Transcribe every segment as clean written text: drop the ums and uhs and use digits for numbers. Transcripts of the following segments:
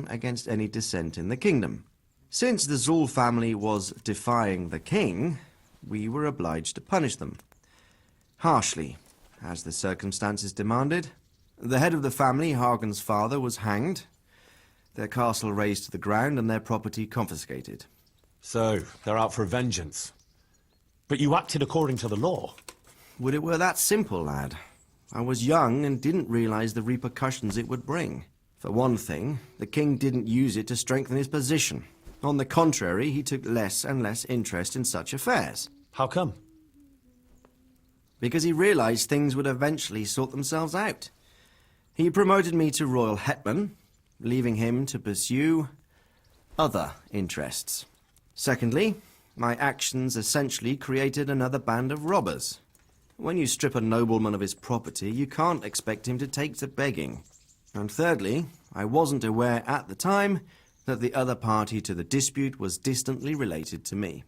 against any dissent in the kingdom. Since the Zul family was defying the king, we were obliged to punish them. Harshly, as the circumstances demanded. The head of the family, Hagen's father, was hanged, their castle razed to the ground and their property confiscated. So, they're out for vengeance. But you acted according to the law. Would it were that simple, lad. I was young and didn't realize the repercussions it would bring. For one thing, the king didn't use it to strengthen his position. On the contrary, he took less and less interest in such affairs. How come? Because he realized things would eventually sort themselves out. He promoted me to royal hetman, leaving him to pursue other interests. Secondly, my actions essentially created another band of robbers. When you strip a nobleman of his property, you can't expect him to take to begging. And thirdly, I wasn't aware at the time that the other party to the dispute was distantly related to me.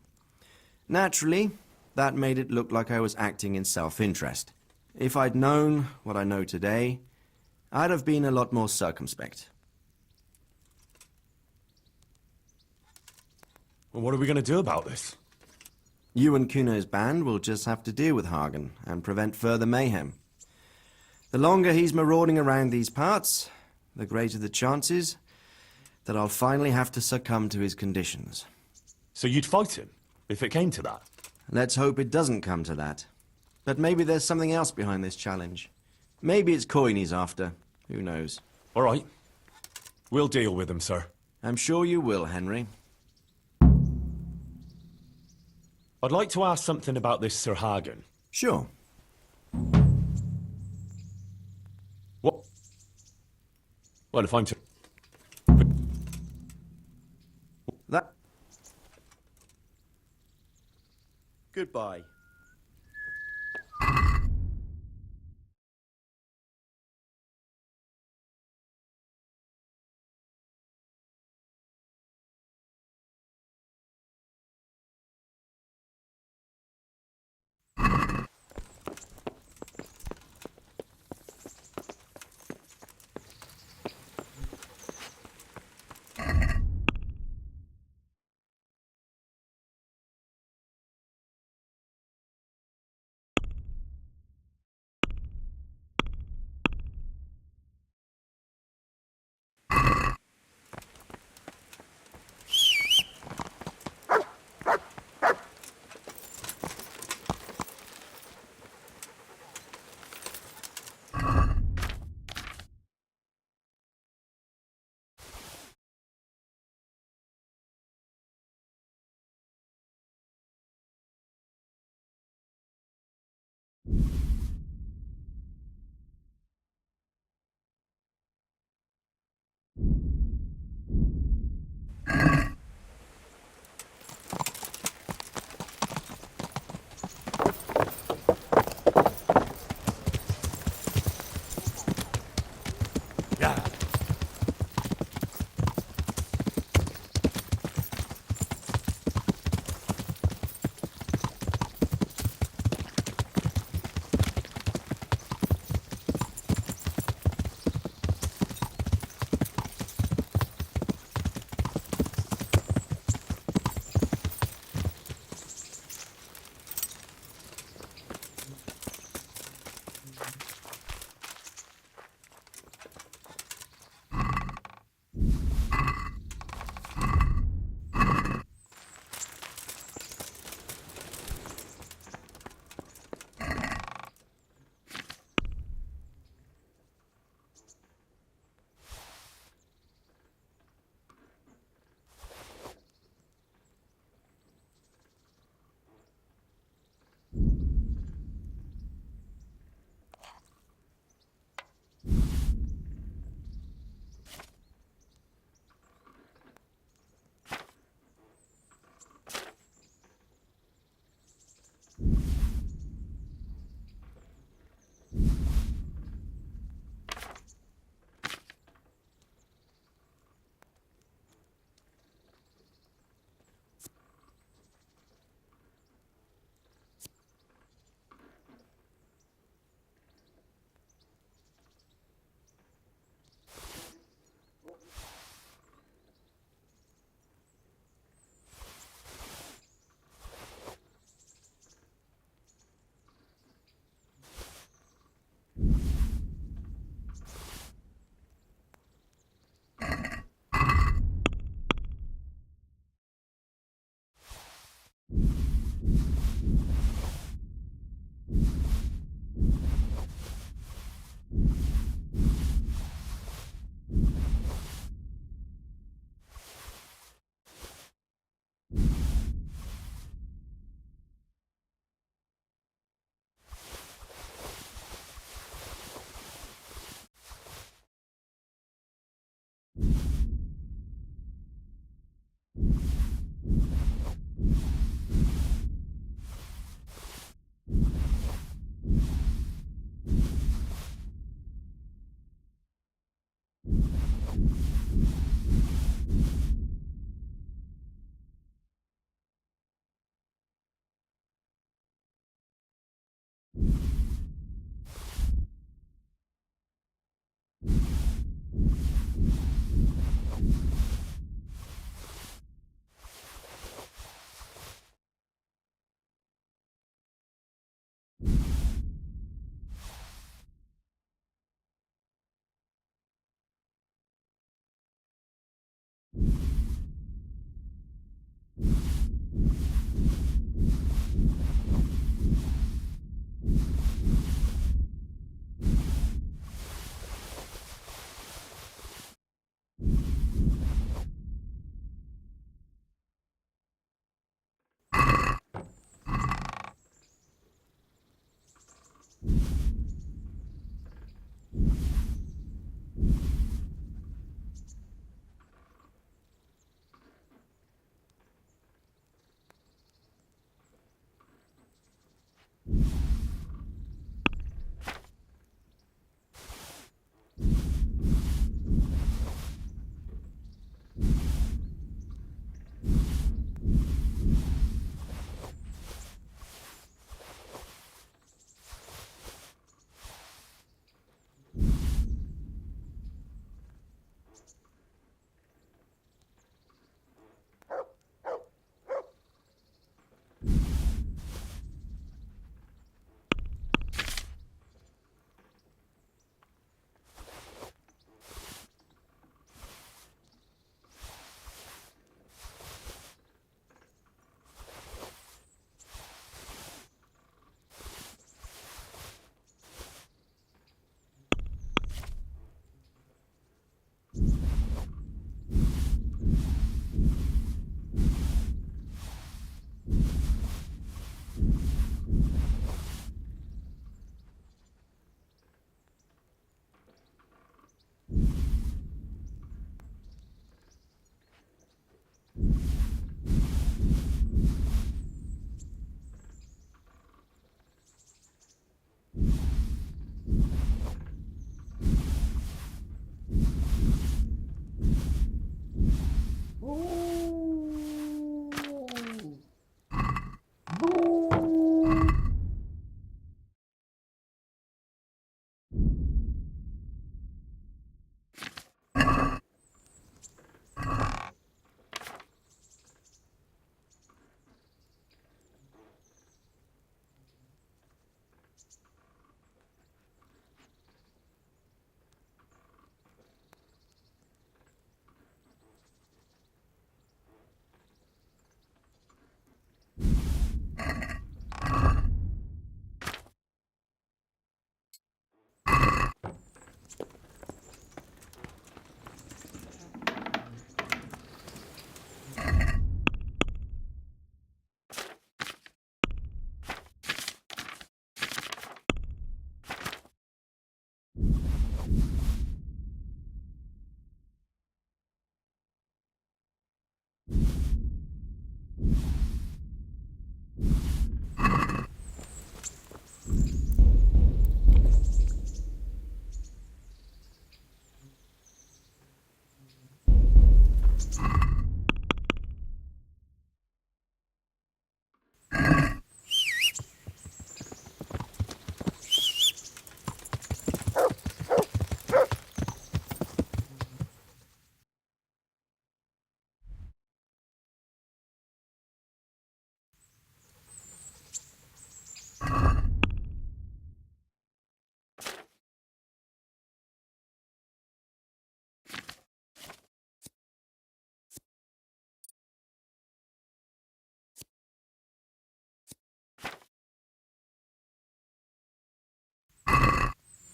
Naturally, that made it look like I was acting in self-interest. If I'd known what I know today, I'd have been a lot more circumspect. Well, what are we going to do about this? You and Kuno's band will just have to deal with Hagen and prevent further mayhem. The longer he's marauding around these parts, the greater the chances that I'll finally have to succumb to his conditions. So you'd fight him, if it came to that? Let's hope it doesn't come to that. But maybe there's something else behind this challenge. Maybe it's coin he's after. Who knows? All right. We'll deal with him, sir. I'm sure you will, Henry. I'd like to ask something about this Sir Hagen. Sure. What? Well, if I'm to... That... Goodbye.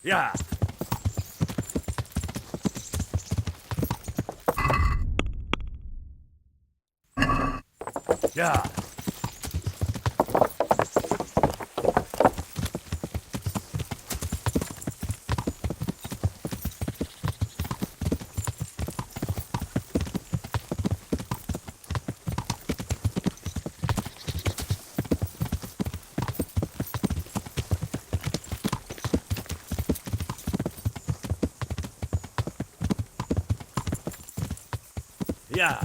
Yeah. Yeah. Yeah.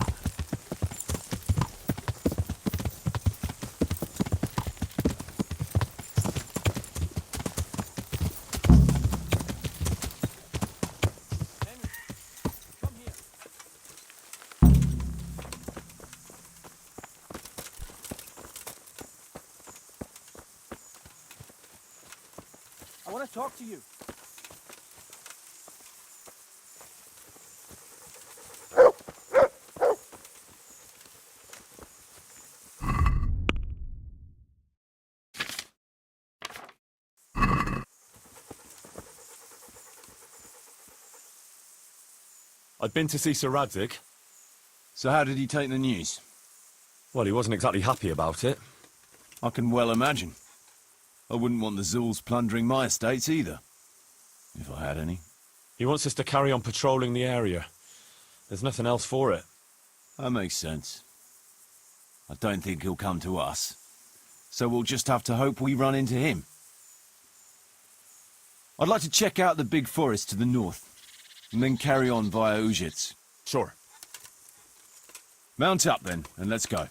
I want to talk to you. I'd been to see Sir Radzig. So how did he take the news? Well, he wasn't exactly happy about it. I can well imagine. I wouldn't want the Zul's plundering my estates either. If I had any. He wants us to carry on patrolling the area. There's nothing else for it. That makes sense. I don't think he'll come to us. So we'll just have to hope we run into him. I'd like to check out the big forest to the north, and then carry on via Ujits. Sure. Mount up then, and let's go.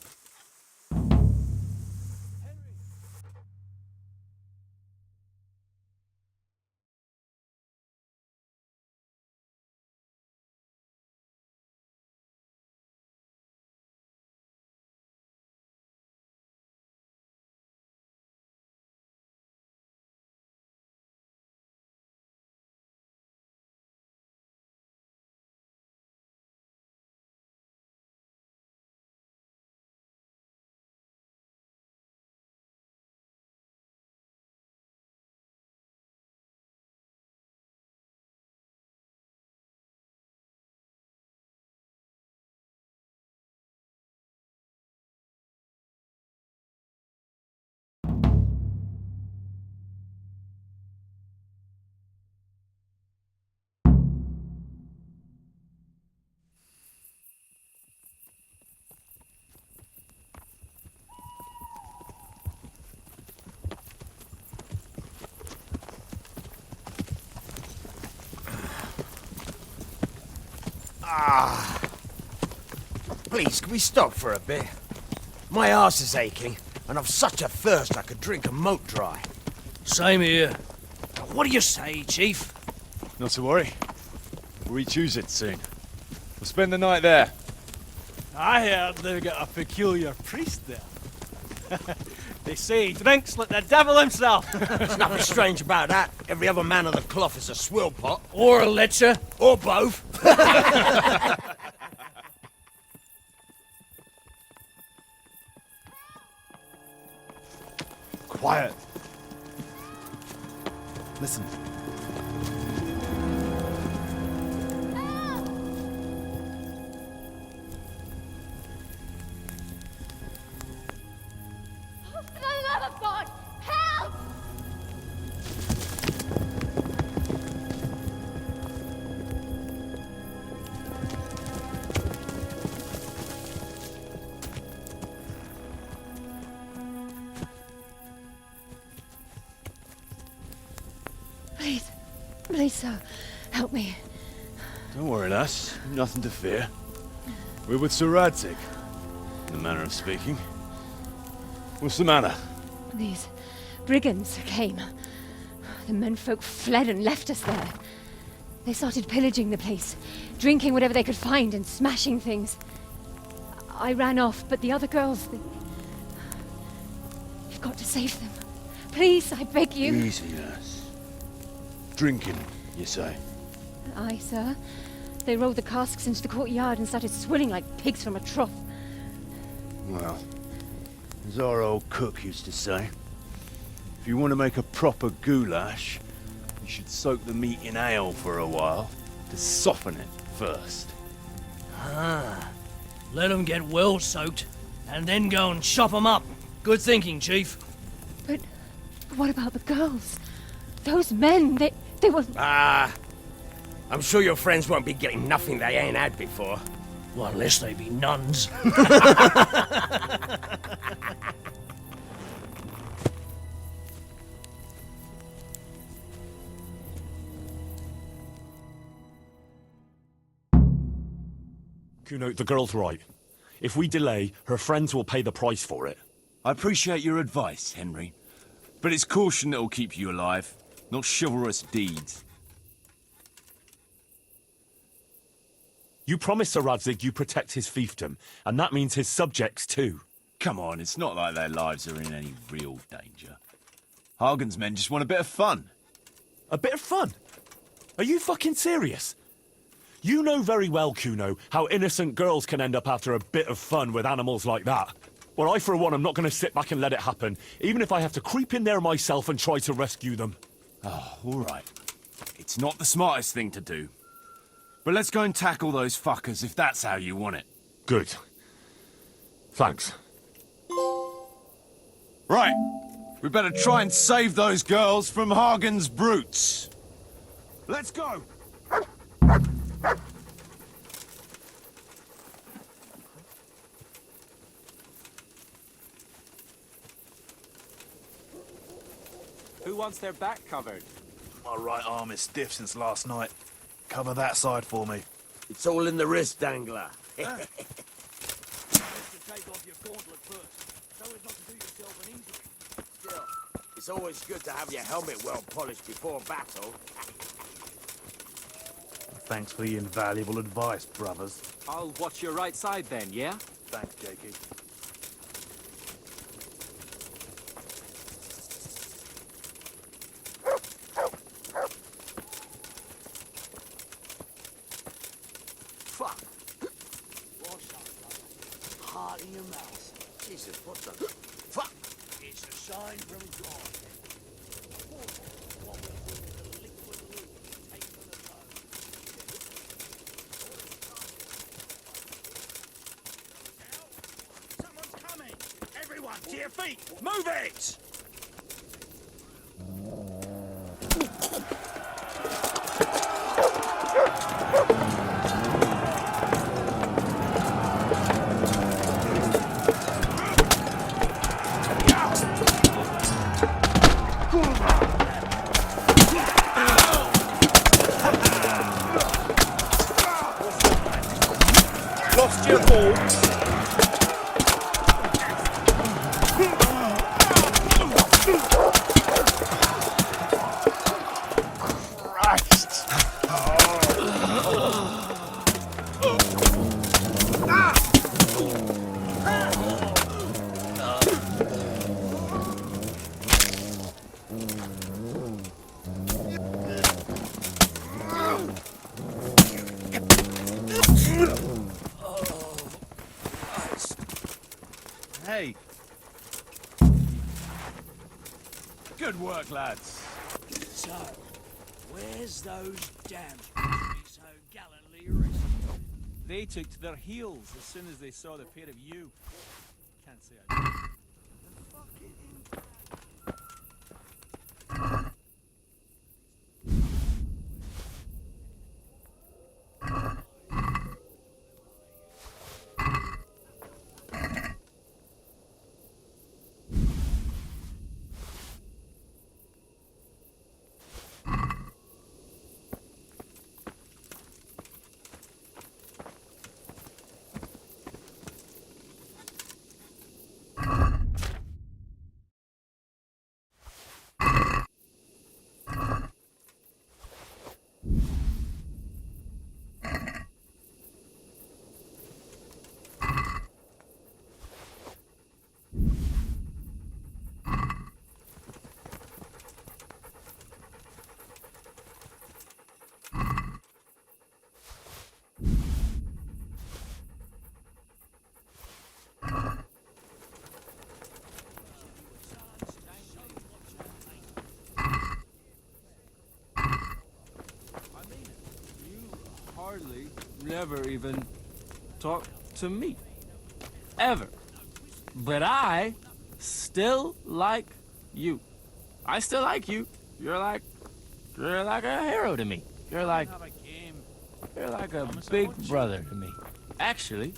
Please, can we stop for a bit? My arse is aching, and I've such a thirst I could drink a moat dry. Same here. What do you say, Chief? Not to worry. We'll reach Ujits soon. We'll spend the night there. I heard they've got a peculiar priest there. They say he drinks like the devil himself. There's nothing strange about that. Every other man of the cloth is a swill pot. Or a lecher. Or both. Quiet. Listen. For the love of God, help! Please, please, sir, help me. Don't worry, lass. Nothing to fear. We're with Sir Radzig, in the manner of speaking. What's the matter? These brigands came. The menfolk fled and left us there. They started pillaging the place, drinking whatever they could find and smashing things. I ran off, but the other girls, you've got to save them. Please, I beg you. Easy, lass. Drinking, you say? Aye, sir. They rolled the casks into the courtyard and started swilling like pigs from a trough. Well, as our old cook used to say, if you want to make a proper goulash, you should soak the meat in ale for a while to soften it first. Ah, let them get well soaked, and then go and chop them up. Good thinking, Chief. But what about the girls? Those men, they were... I'm sure your friends won't be getting nothing they ain't had before. Well, unless they be nuns. Kuno, the girl's right. If we delay, her friends will pay the price for it. I appreciate your advice, Henry. But it's caution that'll keep you alive, not chivalrous deeds. You promised Sir Radzig you protect his fiefdom, and that means his subjects too. Come on, it's not like their lives are in any real danger. Hagen's men just want a bit of fun. A bit of fun? Are you fucking serious? You know very well, Kuno, how innocent girls can end up after a bit of fun with animals like that. Well, I, for one, am not going to sit back and let it happen, even if I have to creep in there myself and try to rescue them. Oh, all right. It's not the smartest thing to do. But let's go and tackle those fuckers if that's how you want it. Good. Thanks. Right. We better try and save those girls from Hagen's brutes. Let's go! Who wants their back covered? My right arm is stiff since last night. Cover that side for me. It's all in the wrist, Dangler. Take off your gauntlet first, so as not to do yourself an injury. Still, it's always good to have your helmet well polished before battle. Thanks for the invaluable advice, brothers. I'll watch your right side then, yeah? Thanks, Jakey. Fuck! What's up, brother? Heart in your mouth. Jesus, what the... Fuck! It's a sign from God. Someone's coming! Everyone, to your feet! Move it! Lost your ball. Hey. Good work, lads. So, where's those damns so gallantly arrested? They took to their heels as soon as they saw the pair of you. Can't say I did. Hardly, never even talk to me. Ever. But I still like you. I still like you. You're like a hero to me. You're like a big brother to me. Actually,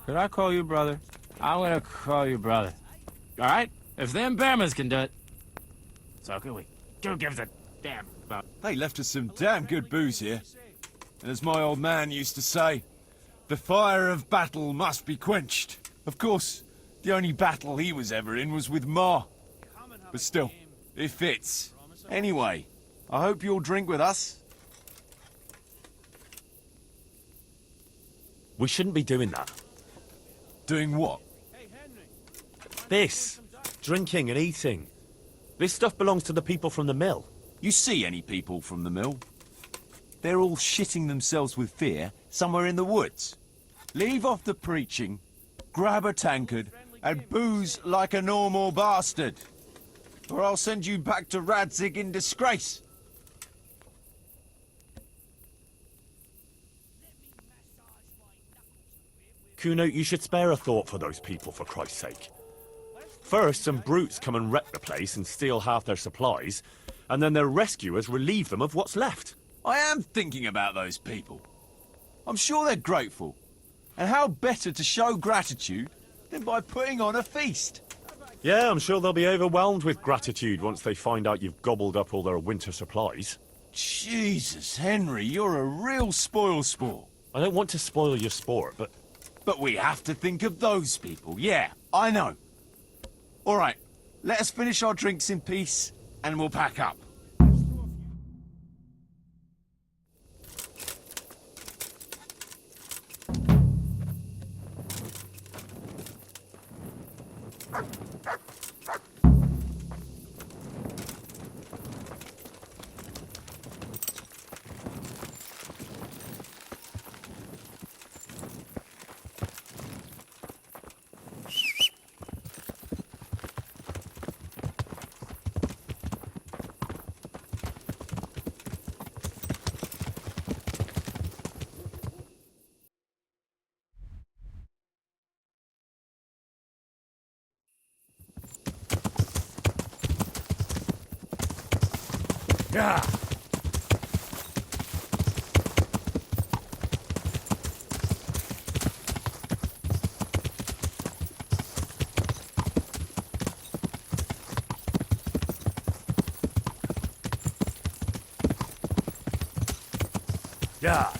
Could I call you brother? I'm gonna call you brother. Alright? If them Bearmans can do it, so can we. Who gives a damn about... They left us some damn good booze here. And as my old man used to say, the fire of battle must be quenched. Of course, the only battle he was ever in was with Ma. But still, it fits. Anyway, I hope you'll drink with us. We shouldn't be doing that. Doing what? This. Drinking and eating. This stuff belongs to the people from the mill. You see any people from the mill? They're all shitting themselves with fear somewhere in the woods. Leave off the preaching, grab a tankard, and booze like a normal bastard. Or I'll send you back to Radzig in disgrace. Kuno, you should spare a thought for those people, for Christ's sake. First, some brutes come and wreck the place and steal half their supplies, and then their rescuers relieve them of what's left. I am thinking about those people. I'm sure they're grateful. And how better to show gratitude than by putting on a feast? Yeah, I'm sure they'll be overwhelmed with gratitude once they find out you've gobbled up all their winter supplies. Jesus, Henry, you're a real spoil-sport. I don't want to spoil your sport, but... But we have to think of those people. Yeah, I know. All right, let us finish our drinks in peace, and we'll pack up. Yeah! Yeah!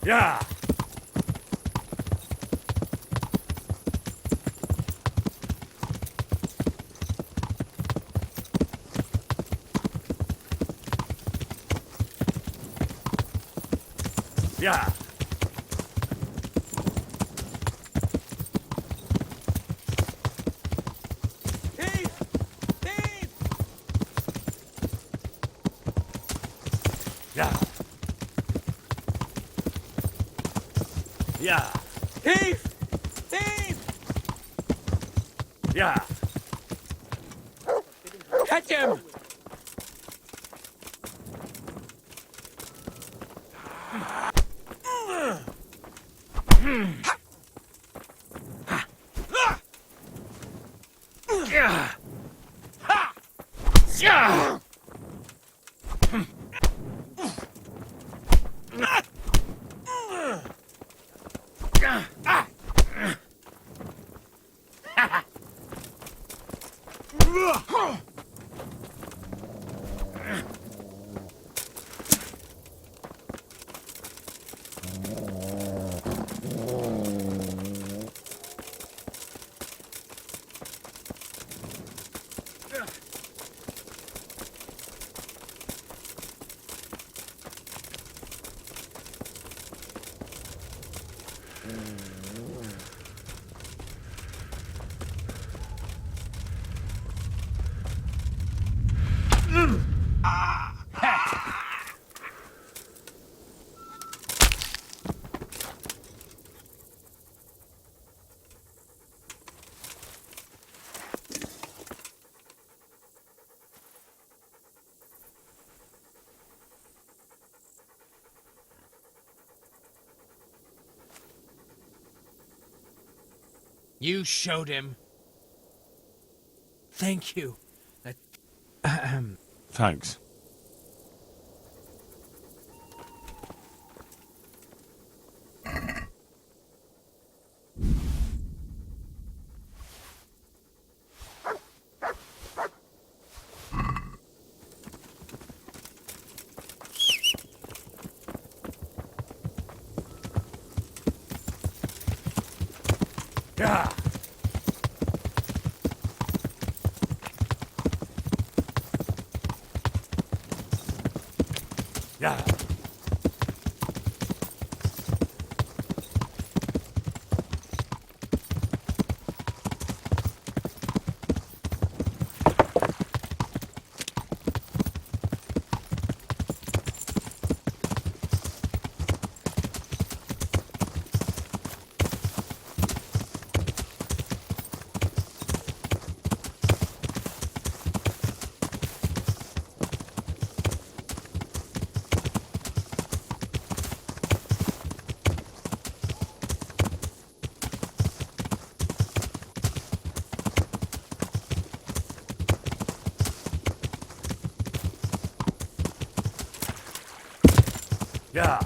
Yeah! Yeah! Yeah! Yeah! Heath! Heath! Yeah! Catch him! You showed him. Thank you. Thanks. Yeah. Yeah. Yeah.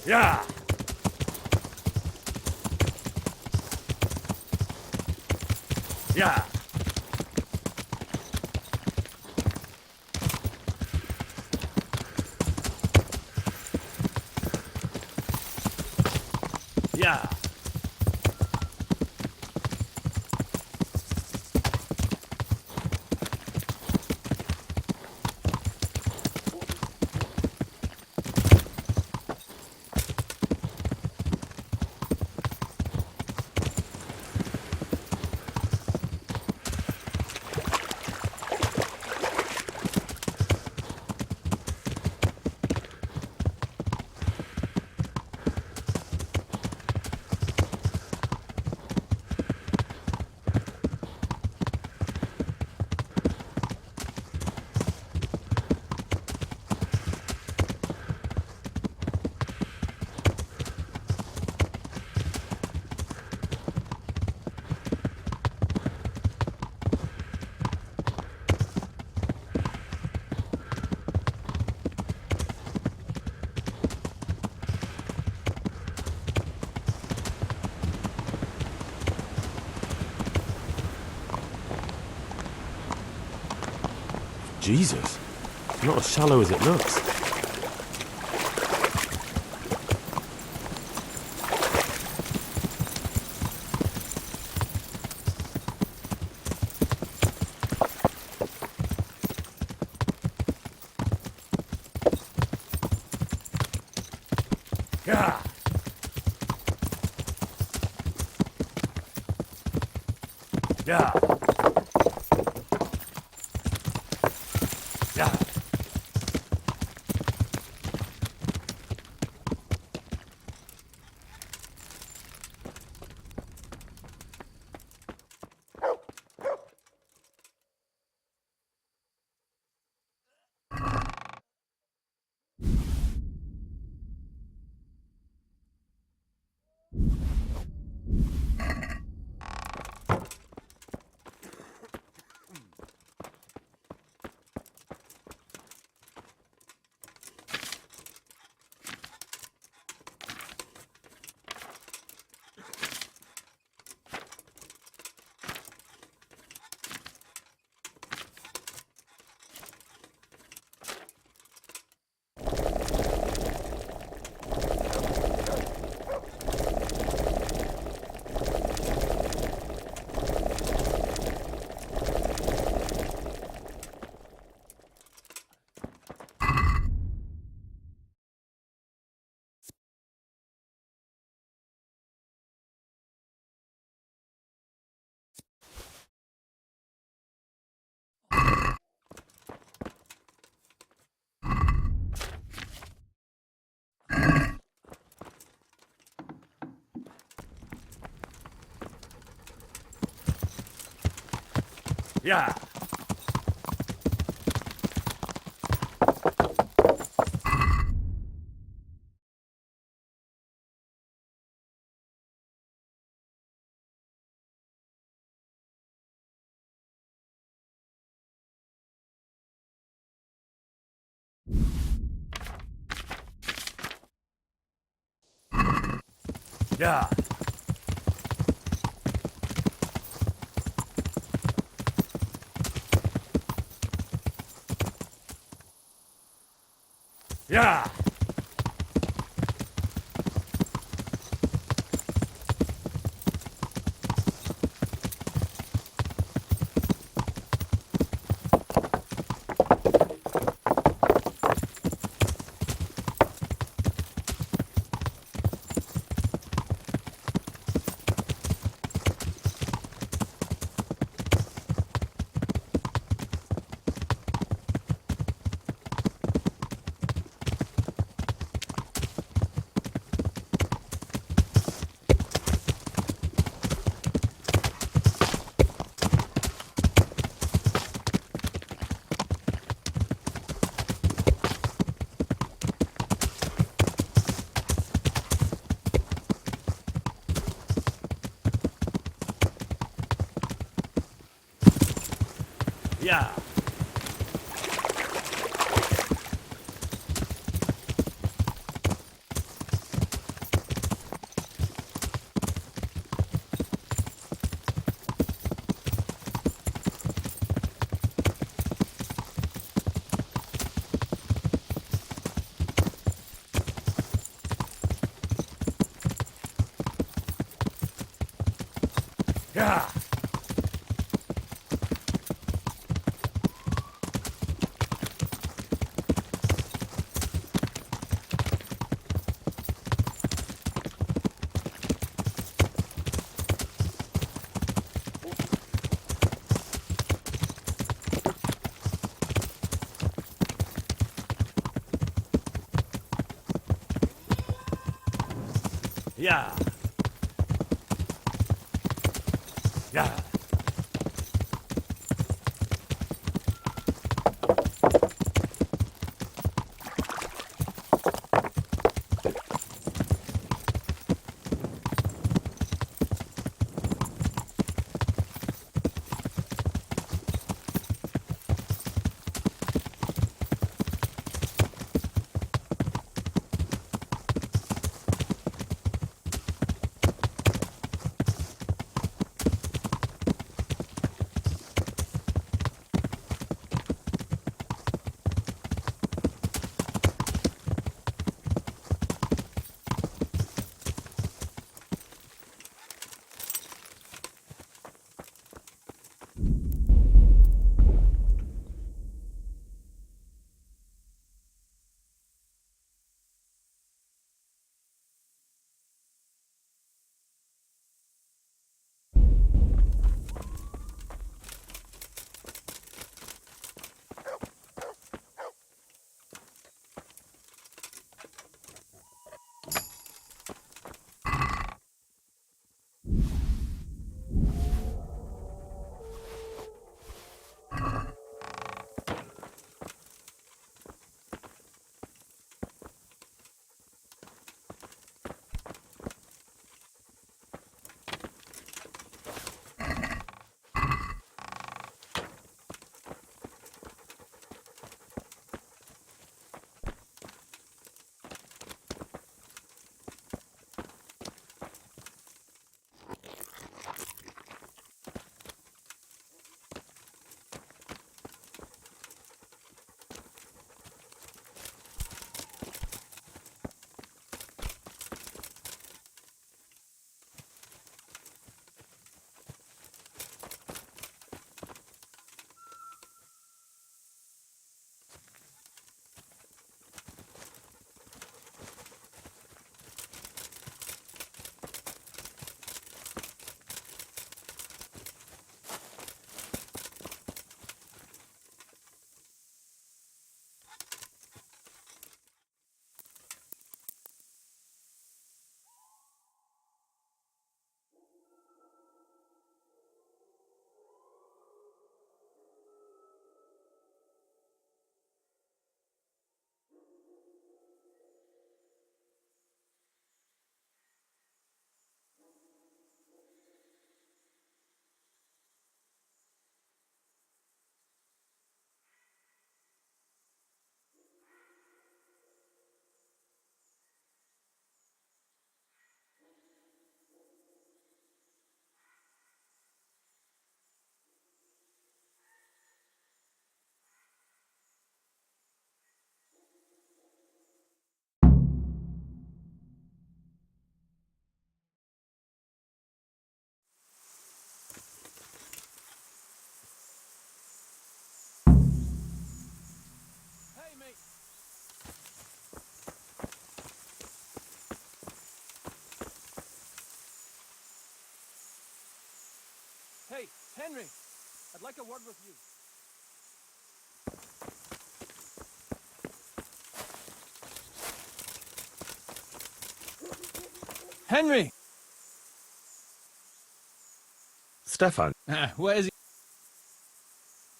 Yeah. Yeah. Yeah. Jesus, not as shallow as it looks. Yeah. Yeah. Yeah. Yeah. Yeah. Yeah. Yeah. Yeah. Yeah. Henry, I'd like a word with you. Henry! Stefan, What is he?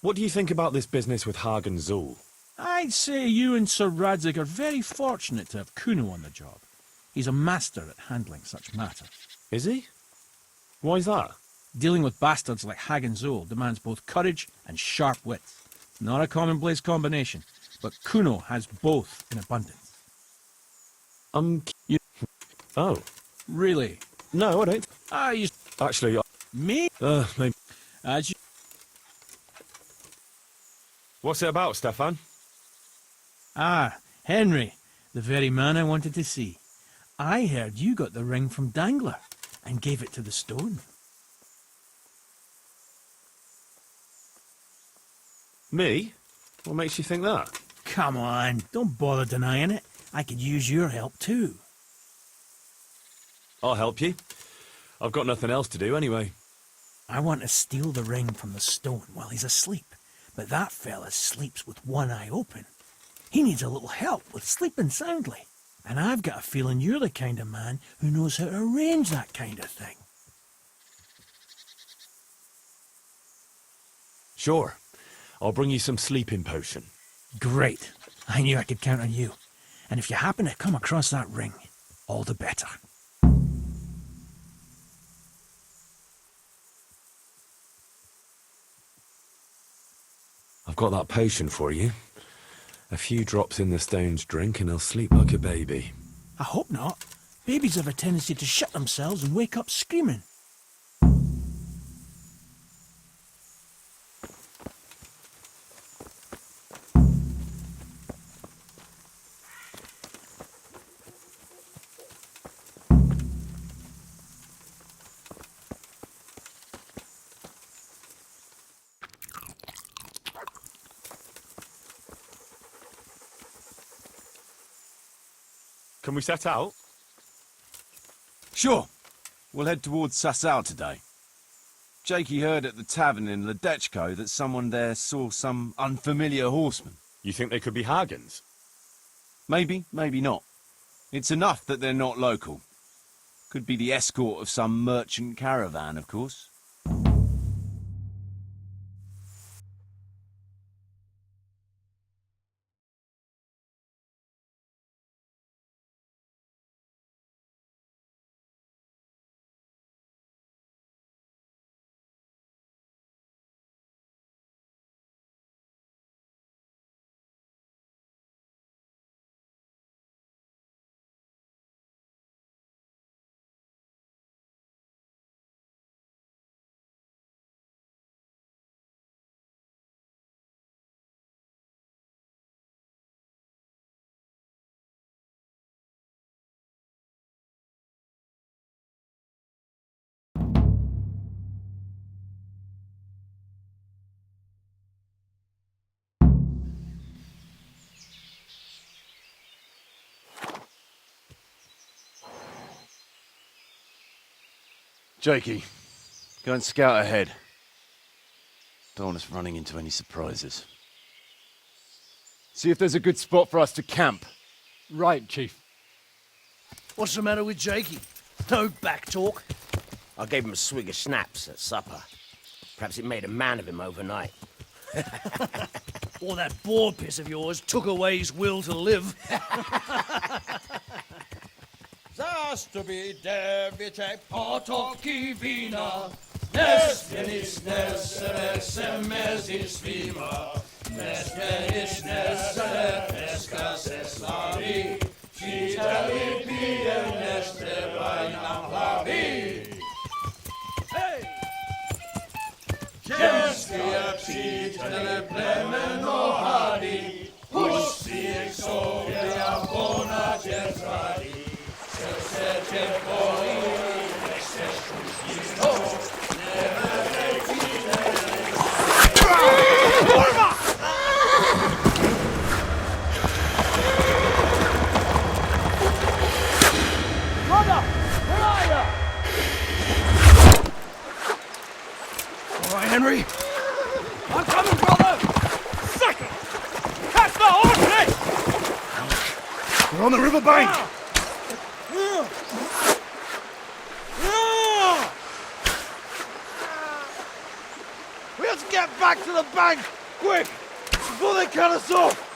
what do you think about this business with Hagen Zool? I'd say you and Sir Radzig are very fortunate to have Kuno on the job. He's a master at handling such matters. Is he? Why's that? Dealing with bastards like Hagen Zool demands both courage and sharp wits. Not a commonplace combination, but Kuno has both in abundance. You... Oh. Really? No, I don't. You... Actually, Me? maybe... As you... What's it about, Stefan? Henry, the very man I wanted to see. I heard you got the ring from Dangler and gave it to the stone. Me? What makes you think that? Come on, don't bother denying it. I could use your help too. I'll help you. I've got nothing else to do anyway. I want to steal the ring from the stone while he's asleep, but that fella sleeps with one eye open. He needs a little help with sleeping soundly, and I've got a feeling you're the kind of man who knows how to arrange that kind of thing. Sure. I'll bring you some sleeping potion. Great. I knew I could count on you. And if you happen to come across that ring, all the better. I've got that potion for you. A few drops in the stone's drink and he'll sleep like a baby. I hope not. Babies have a tendency to shut themselves and wake up screaming. Can we set out? Sure. We'll head towards Sasau today. Jakey heard at the tavern in Ledechko that someone there saw some unfamiliar horsemen. You think they could be Hagens? Maybe, maybe not. It's enough that they're not local. Could be the escort of some merchant caravan, of course. Jakey, go and scout ahead. Don't want us running into any surprises. See if there's a good spot for us to camp. Right, Chief. What's the matter with Jakey? No back talk. I gave him a swig of schnapps at supper. Perhaps it made a man of him overnight. Or that boar piss of yours took away his will to live. Zastubi devite potoki vina, Nestenis nesere semezis vima, Nestenis nesere pescas eslavi, Citali pie neste vainam lavi. Hey! Gestia citele plemeno hadi, Pusti exodia bona getradi, Henry? We're on the riverbank! We have to get back to the bank! Quick! Before they cut us off!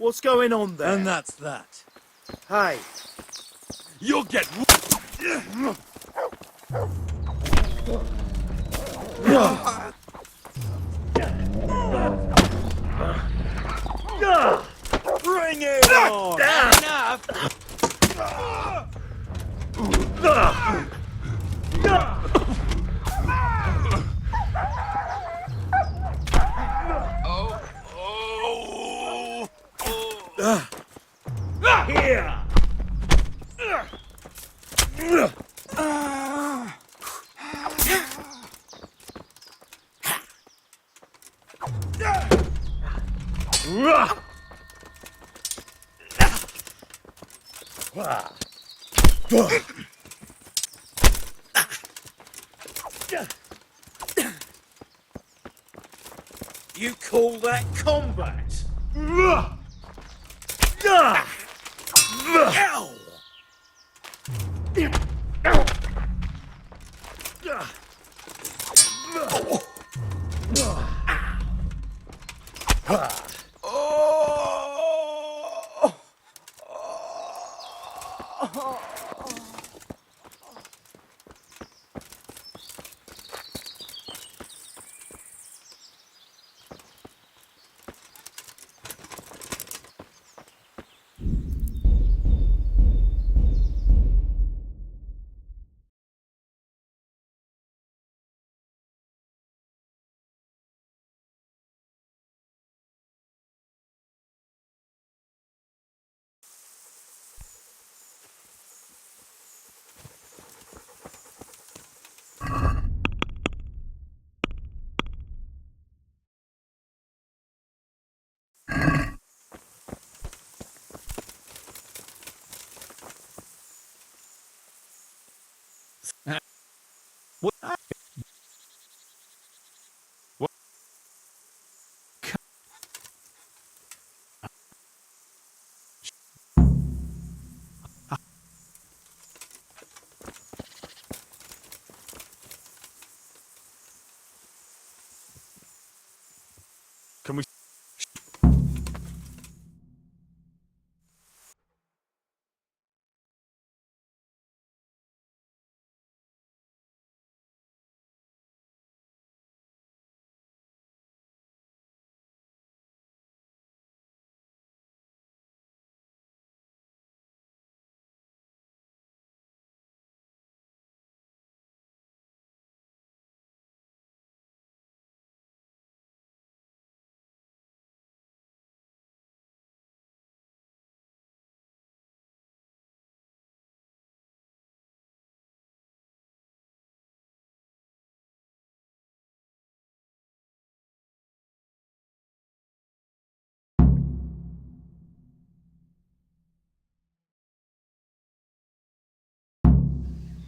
What's going on there? And that's that. Hey, You'll get... bring it on! Here! You call that combat? Ow!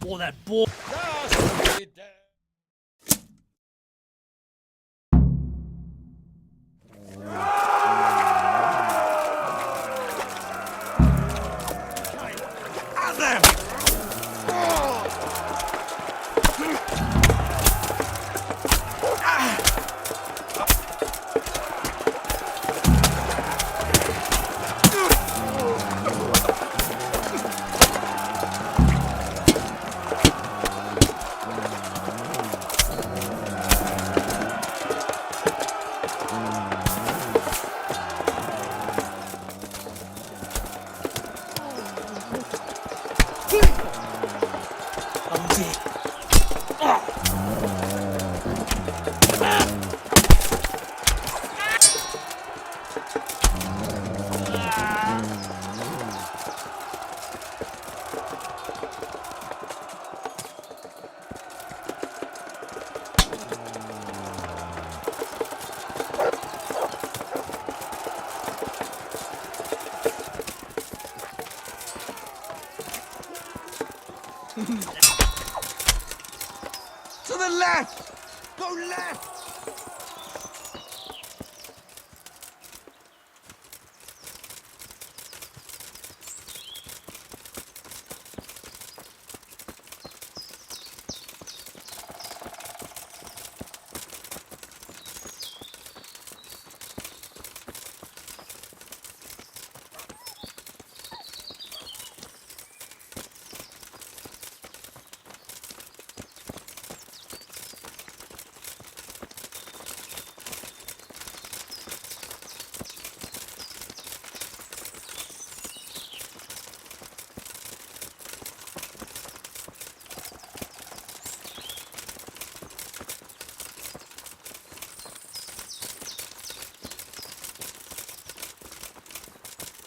before that boy. To the left! Go left!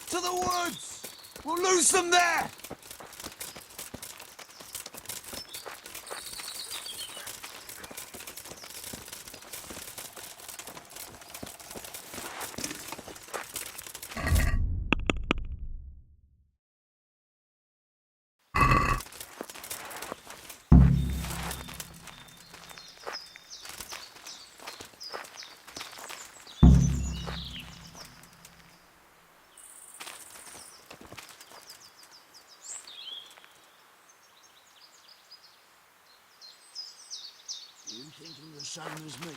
To the woods! We'll lose them there! You thinking the same as me?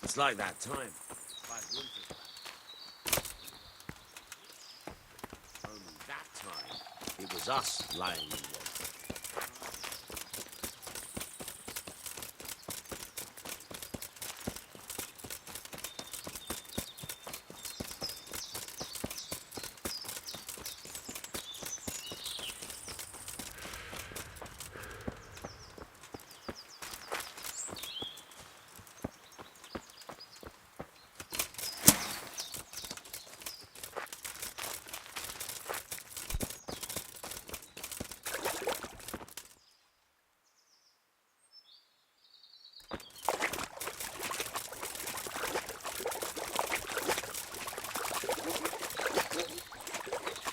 It's like that time. 5 winters back. Only that time, it was us lying in wait.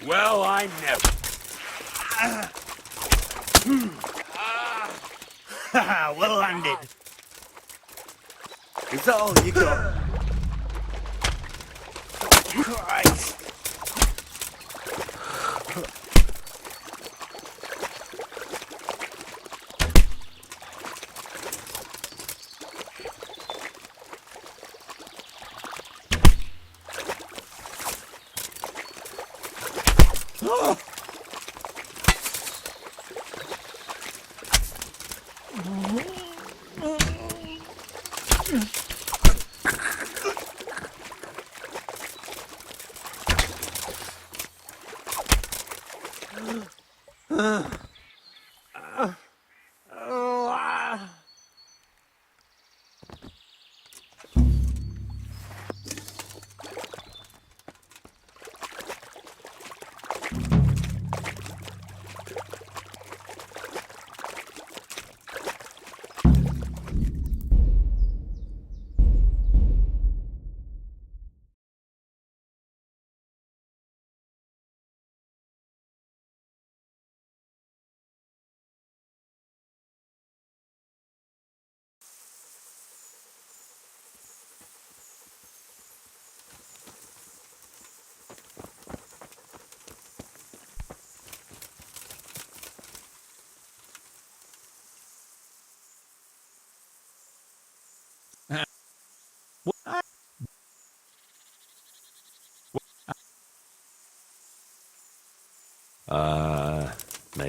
Well, I never. Well landed. Is that all you got? Christ!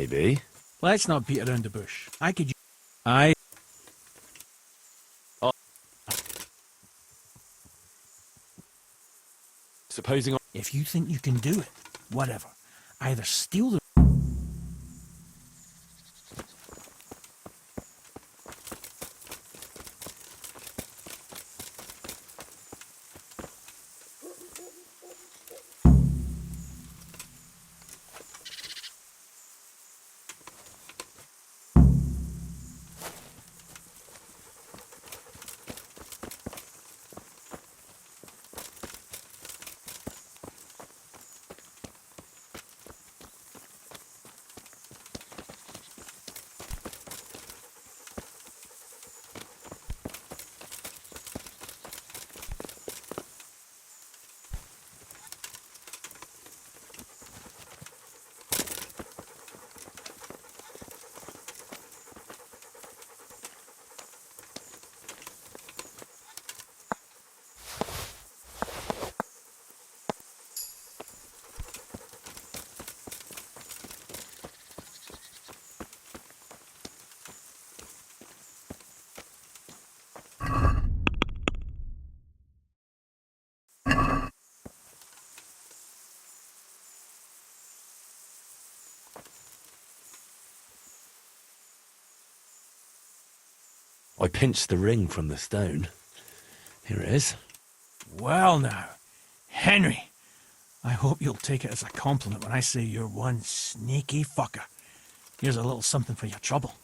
maybe. Let's not beat around the bush. I could... I... Supposing If you think you can do it, whatever. Either steal the... I pinched the ring from the stone. Here it is. Well now, Henry, I hope you'll take it as a compliment when I say you're one sneaky fucker. Here's a little something for your trouble.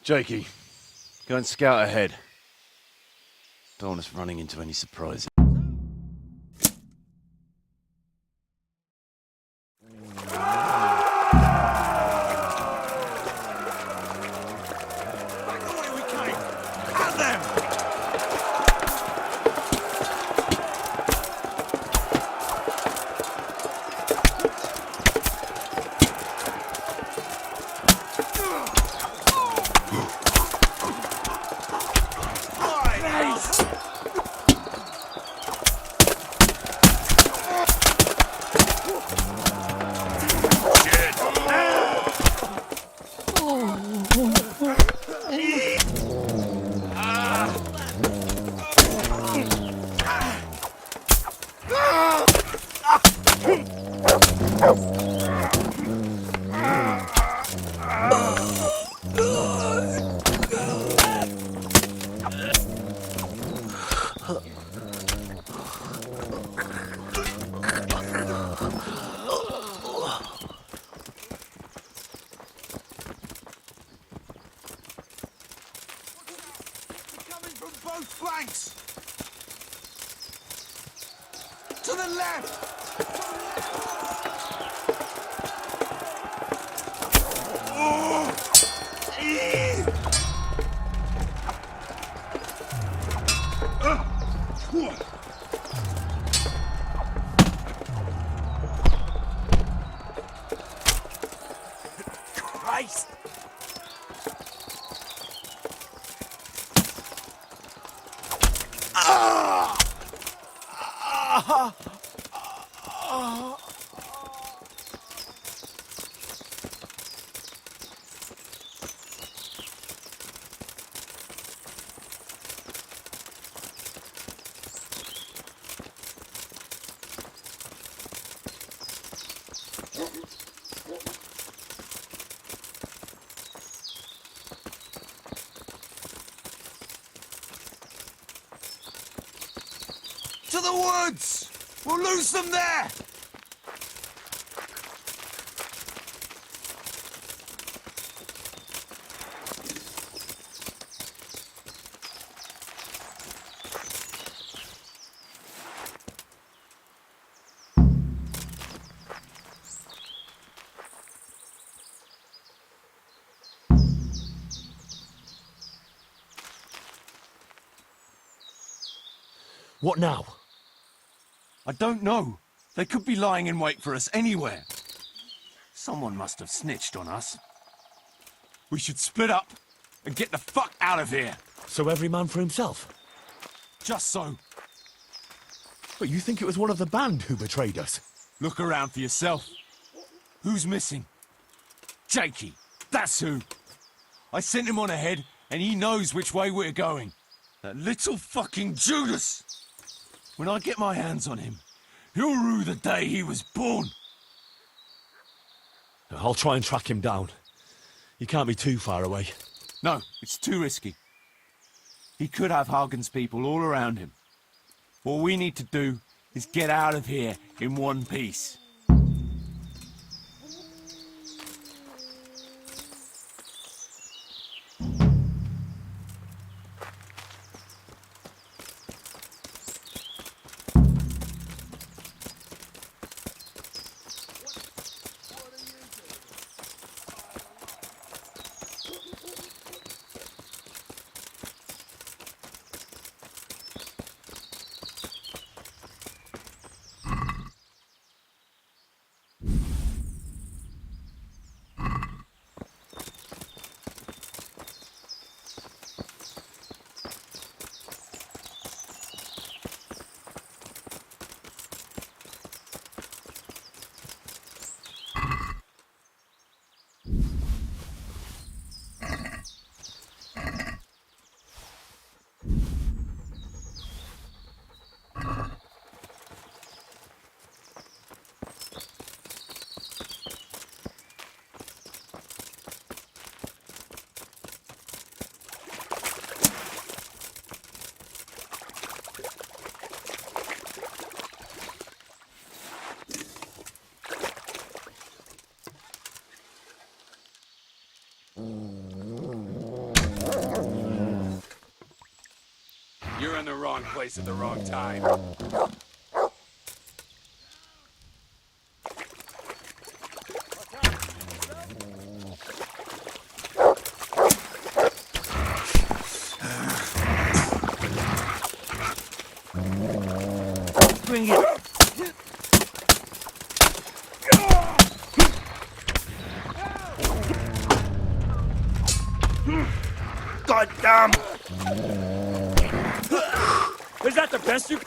Jakey, go and scout ahead. Don't want us running into any surprises. To the left! Christ! to the woods! We'll lose them there! What now? I don't know. They could be lying in wait for us anywhere. Someone must have snitched on us. We should split up and get the fuck out of here. So every man for himself? Just so. But you think it was one of the band who betrayed us? Look around for yourself. Who's missing? Jakey. That's who. I sent him on ahead, and he knows which way we're going. That little fucking Judas! When I get my hands on him, he'll rue the day he was born. I'll try and track him down. He can't be too far away. No, it's too risky. He could have Hagen's people all around him. All we need to do is get out of here in one piece. You're in the wrong place at the wrong time. Bring it! God damn! Is that the best you...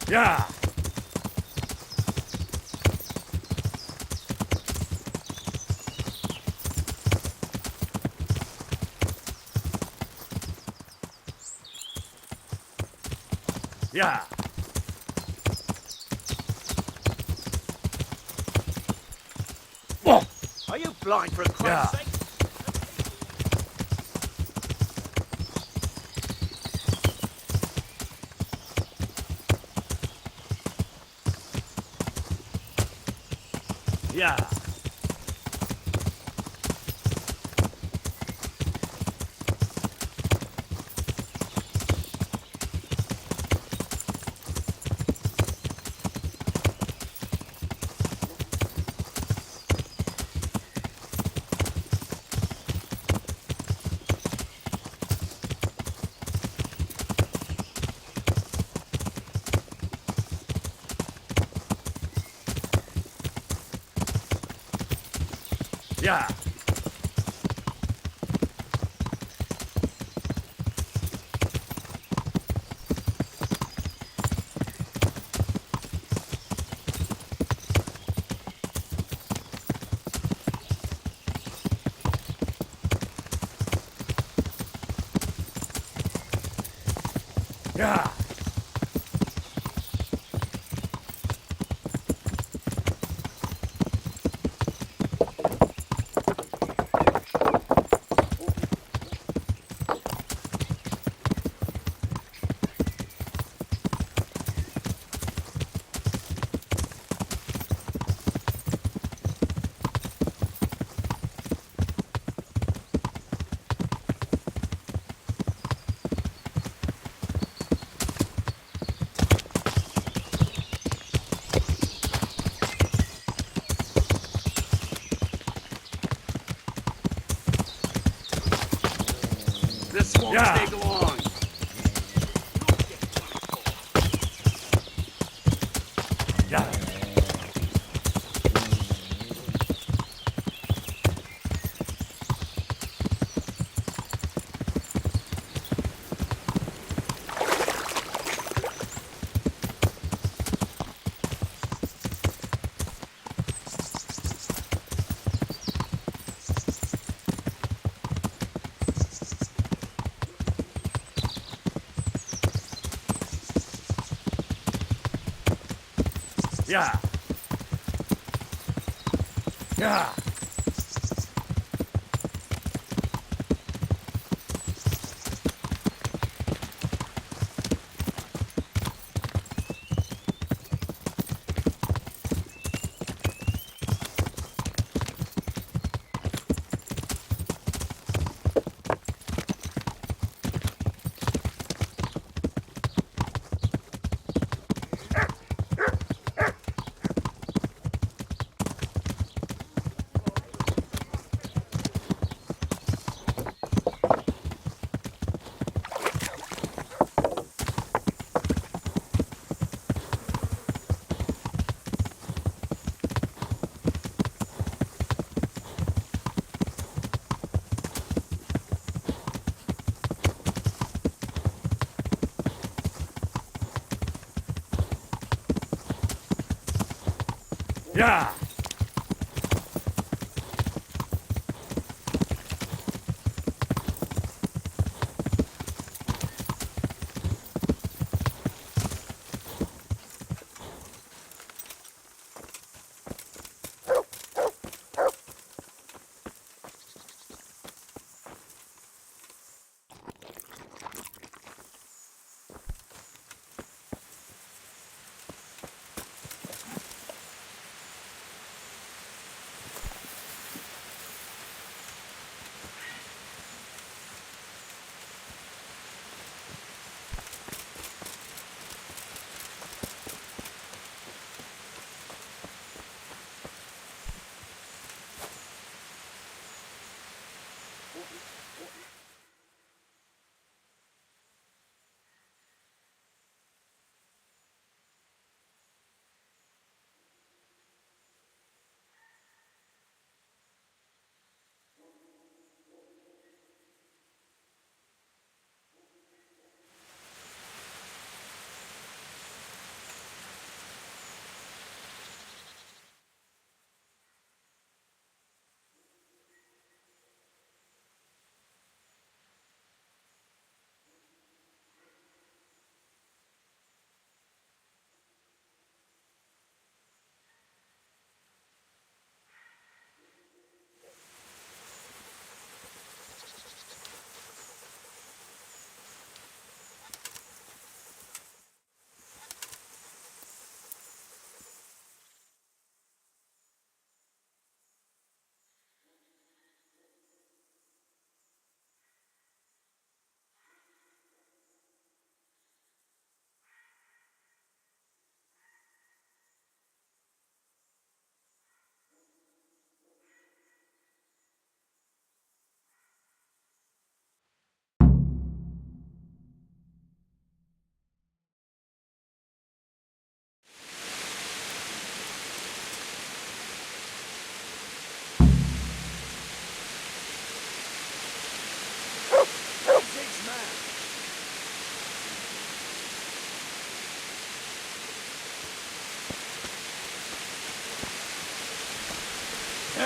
Yeah! Yeah! Are you blind for Christ's sake? Yeah! Yeah! Yeah! This won't Yeah. take long. Yeah! Yeah! Yeah! Yeah!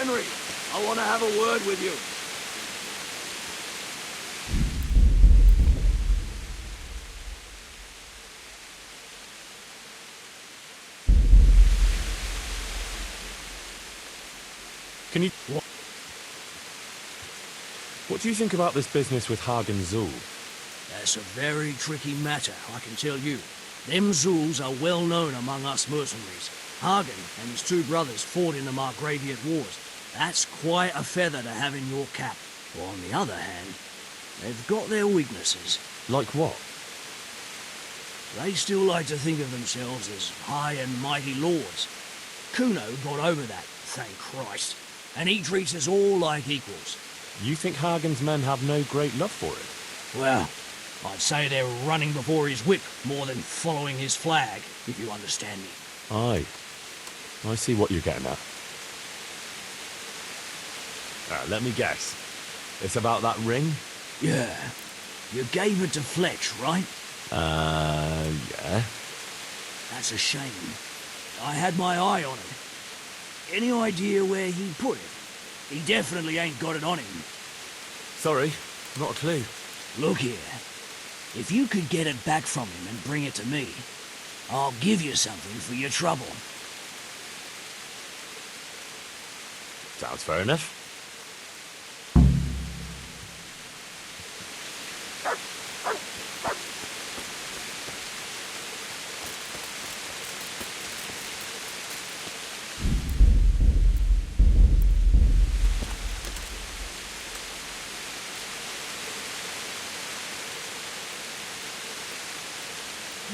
Henry, I want to have a word with you. Can you... What do you think about this business with Hagen Zul? That's a very tricky matter, I can tell you. Them Zuls are well known among us mercenaries. Hagen and his two brothers fought in the Margraviate Wars. That's quite a feather to have in your cap. Or on the other hand, they've got their weaknesses. Like what? They still like to think of themselves as high and mighty lords. Kuno got over that, thank Christ. And he treats us all like equals. You think Hagen's men have no great love for it? Well, I'd say they're running before his whip more than following his flag, if you understand me. Aye. I see what you're getting at. Let me guess. It's about that ring? Yeah. You gave it to Fletch, right? Yeah. That's a shame. I had my eye on it. Any idea where he put it? He definitely ain't got it on him. Sorry, not a clue. Look here. If you could get it back from him and bring it to me, I'll give you something for your trouble. Sounds fair enough.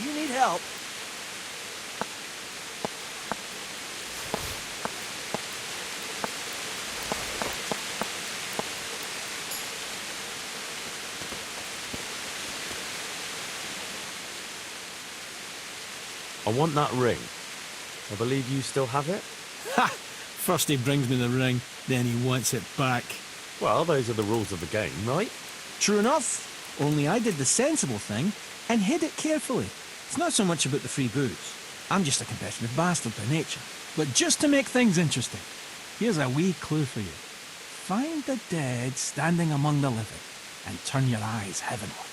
You need help? I want that ring. I believe you still have it? Ha! First he brings me the ring, then he wants it back. Well, those are the rules of the game, right? True enough. Only I did the sensible thing and hid it carefully. It's not so much about the free booze. I'm just a competitive bastard by nature. But just to make things interesting, here's a wee clue for you. Find the dead standing among the living and turn your eyes heavenward.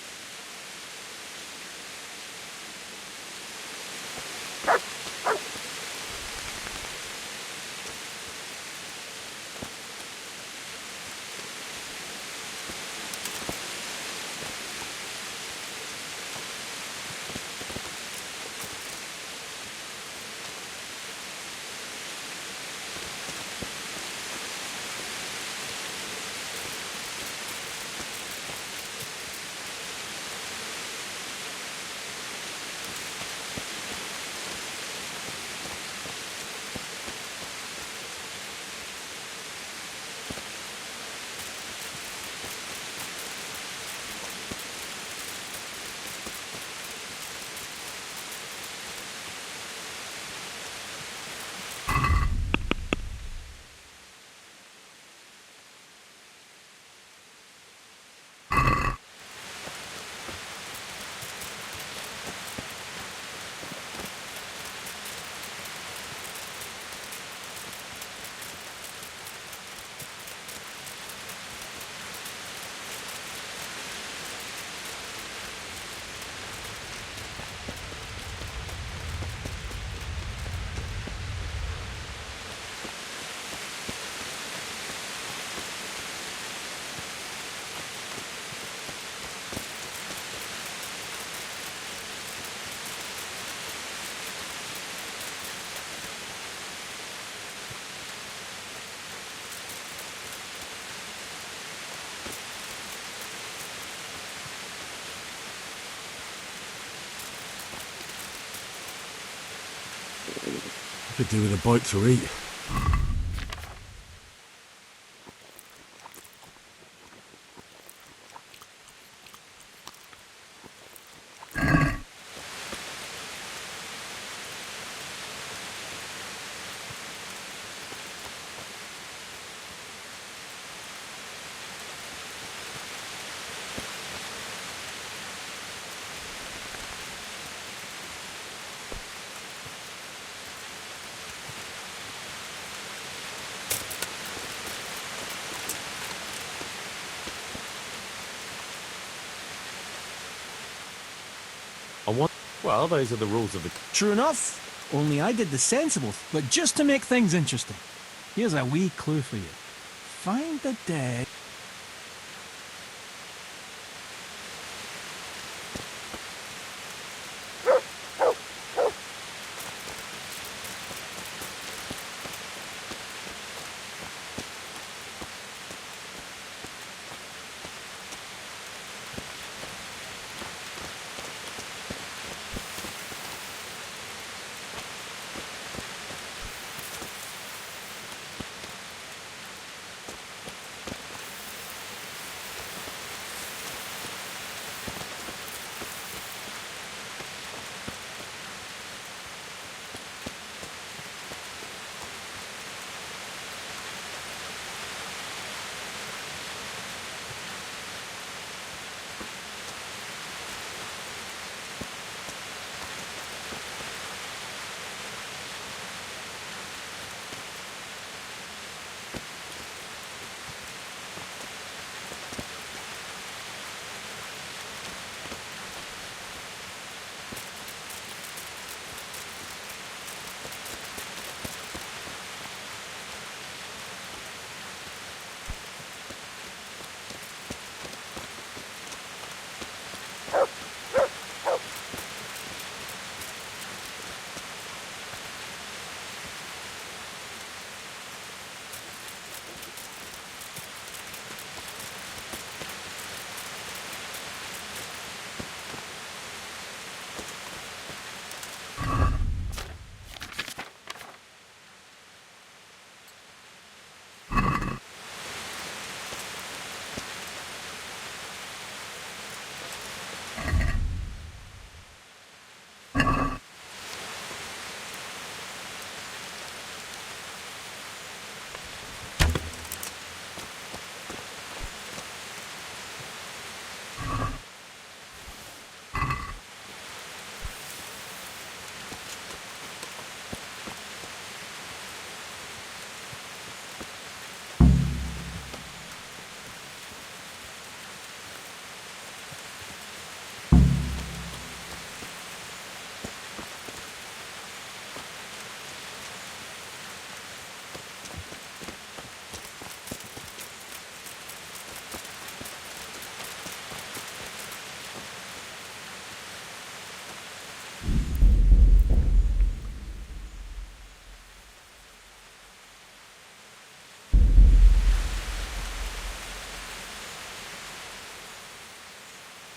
I could do with a bite to eat. Well, those are the rules of the... True enough. Only I did the sensible, but just to make things interesting. Here's a wee clue for you. Find the dead...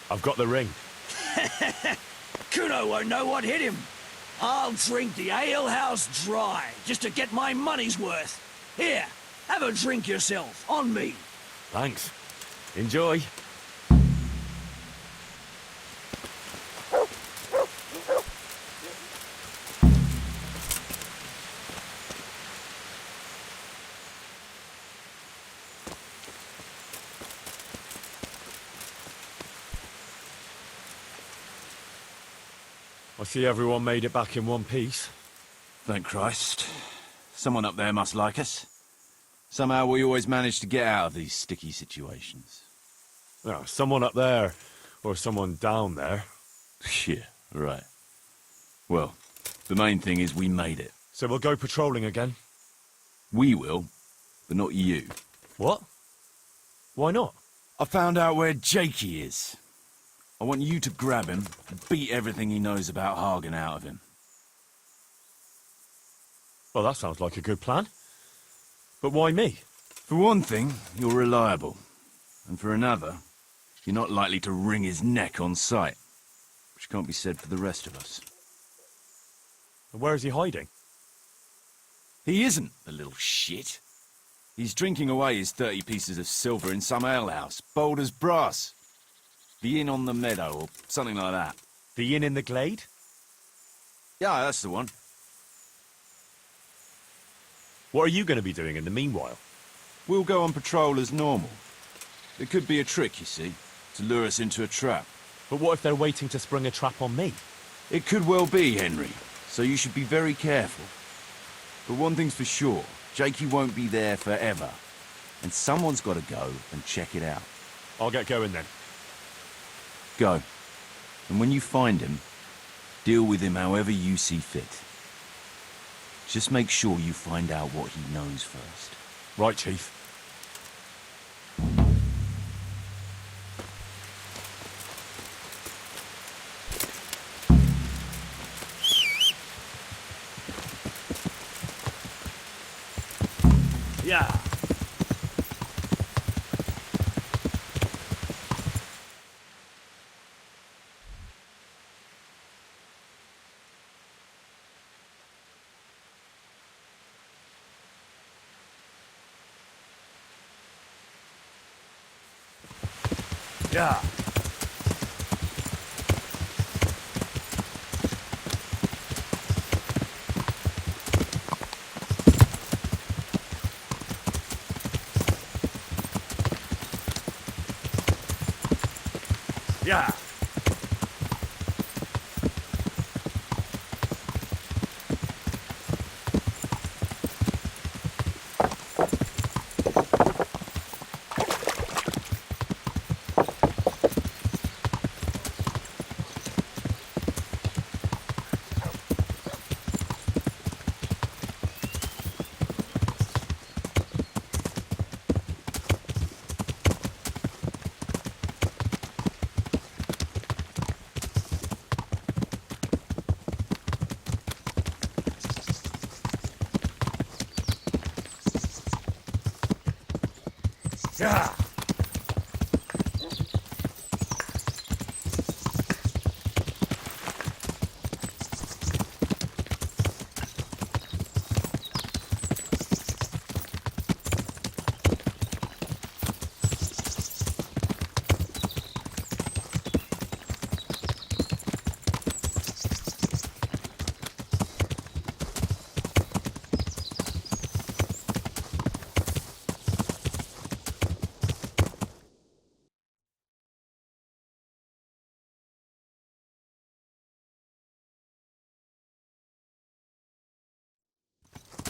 I've got the ring. Kuno won't know what hit him. I'll drink the alehouse dry, just to get my money's worth. Here, have a drink yourself, on me. Thanks. Enjoy. I see everyone made it back in one piece. Thank Christ. Someone up there must like us. Somehow we always manage to get out of these sticky situations. Oh, someone up there, or someone down there. Yeah, right. Well, the main thing is we made it. So we'll go patrolling again? We will, but not you. What? Why not? I found out where Jakey is. I want you to grab him and beat everything he knows about Hagen out of him. Well, that sounds like a good plan. But why me? For one thing, you're reliable. And for another, you're not likely to wring his neck on sight. Which can't be said for the rest of us. And where is he hiding? He isn't, the little shit. He's drinking away his 30 pieces of silver in some alehouse, bold as brass. The inn on the meadow, or something like that. The inn in the glade? Yeah, that's the one. What are you going to be doing in the meanwhile? We'll go on patrol as normal. It could be a trick, you see, to lure us into a trap. But what if they're waiting to spring a trap on me? It could well be, Henry, so you should be very careful. But one thing's for sure, Jakey won't be there forever. And someone's got to go and check it out. I'll get going then. Go. And when you find him, Deal with him however you see fit. Just make sure you find out what he knows first. Right, Chief. Yeah. Yeah. Yeah. Yeah.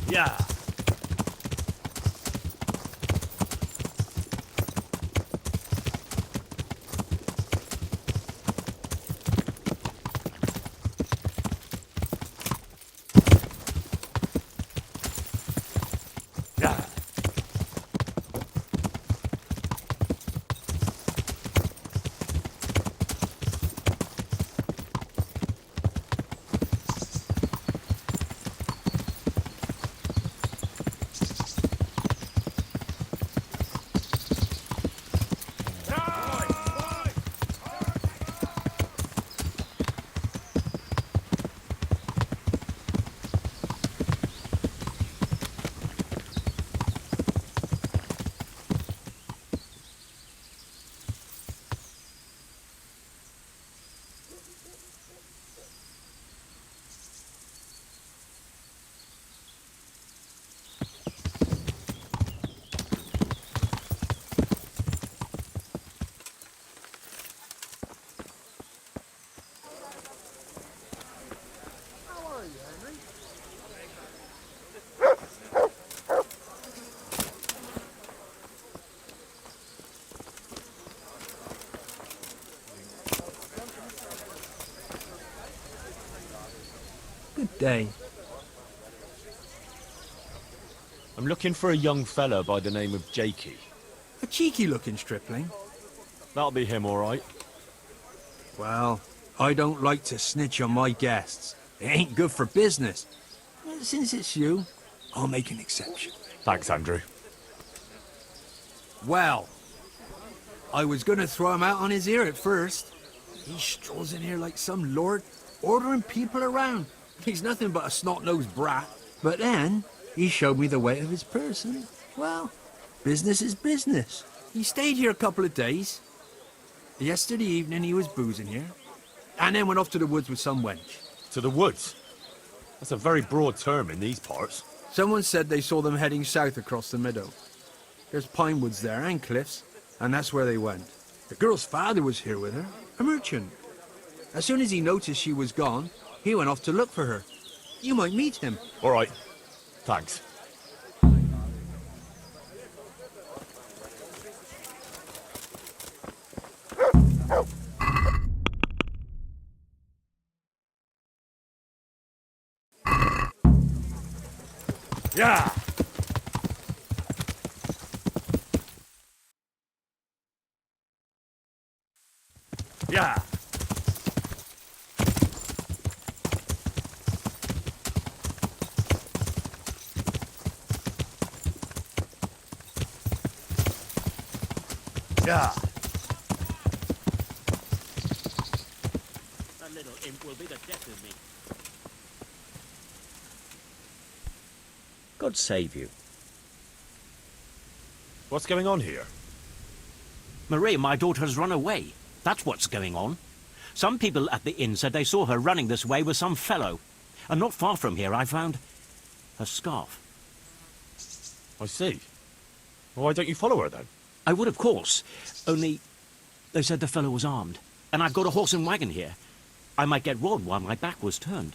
Yeah. Yeah. Good day. I'm looking for a young fella by the name of Jakey. A cheeky-looking stripling. That'll be him, all right. Well, I don't like to snitch on my guests. It ain't good for business. Since it's you, I'll make an exception. Thanks, Andrew. Well, I was gonna throw him out on his ear at first. He strolls in here like some lord, ordering people around. He's nothing but a snot-nosed brat. But then, he showed me the weight of his person. Well, business is business. He stayed here a couple of days. Yesterday evening he was boozing here, and then went off to the woods with some wench. To the woods? That's a very broad term in these parts. Someone said they saw them heading south across the meadow. There's pine woods there and cliffs, and that's where they went. The girl's father was here with her, a merchant. As soon as he noticed she was gone, he went off to look for her. You might meet him. All right. Thanks. Yeah! Yeah! Yeah! That little imp will be the death of me. God save you. What's going on here? Marie, my daughter has run away. That's what's going on. Some people at the inn said they saw her running this way with some fellow. And not far from here I found her scarf. I see. Well, why don't you follow her then? I would, of course. Only they said the fellow was armed. And I've got a horse and wagon here. I might get robbed while my back was turned.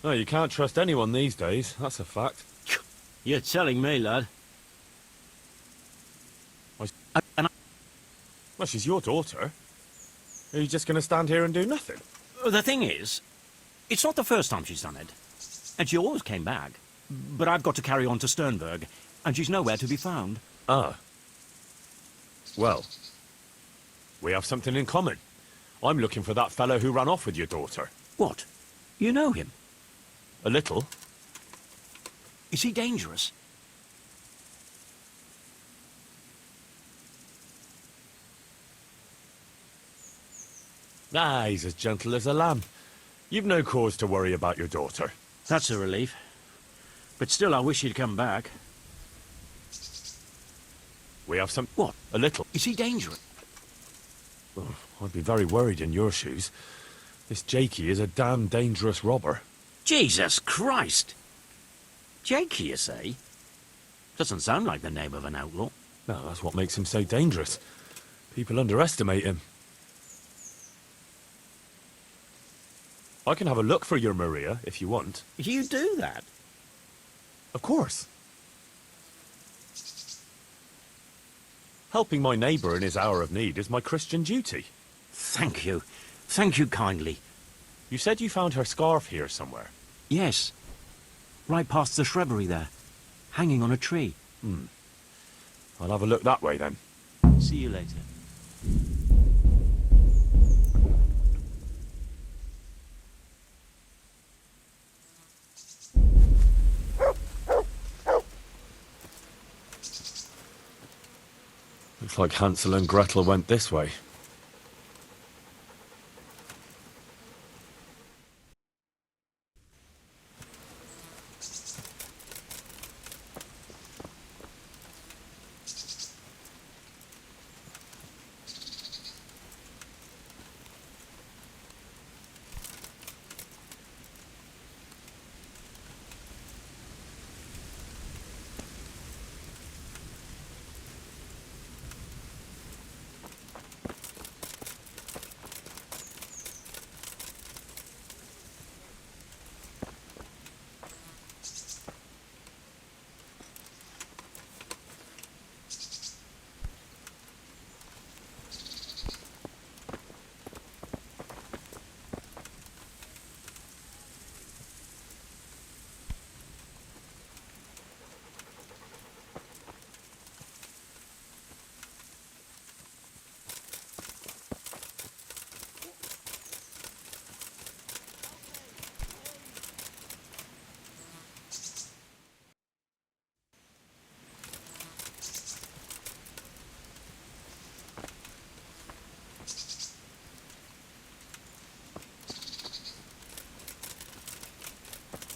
No, you can't trust anyone these days. That's a fact. You're telling me, lad. Well, she's your daughter. Are you just going to stand here and do nothing? The thing is, it's not the first time she's done it. And she always came back. But I've got to carry on to Sternberg, and she's nowhere to be found. Ah. Well, we have something in common. I'm looking for that fellow who ran off with your daughter. What? You know him? A little. Is he dangerous? Ah, he's as gentle as a lamb. You've no cause to worry about your daughter. That's a relief. But still, I wish he'd come back. We have some... What? A little. Is he dangerous? Oh, I'd be very worried in your shoes. This Jakey is a damn dangerous robber. Jesus Christ! Jakey, you say? Doesn't sound like the name of an outlaw. No, that's what makes him so dangerous. People underestimate him. I can have a look for your Maria, if you want. You do that? Of course. Helping my neighbour in his hour of need is my Christian duty. Thank you. Thank you kindly. You said you found her scarf here somewhere. Yes. Right past the shrubbery there. Hanging on a tree. I'll have a look that way then. See you later. Looks like Hansel and Gretel went this way.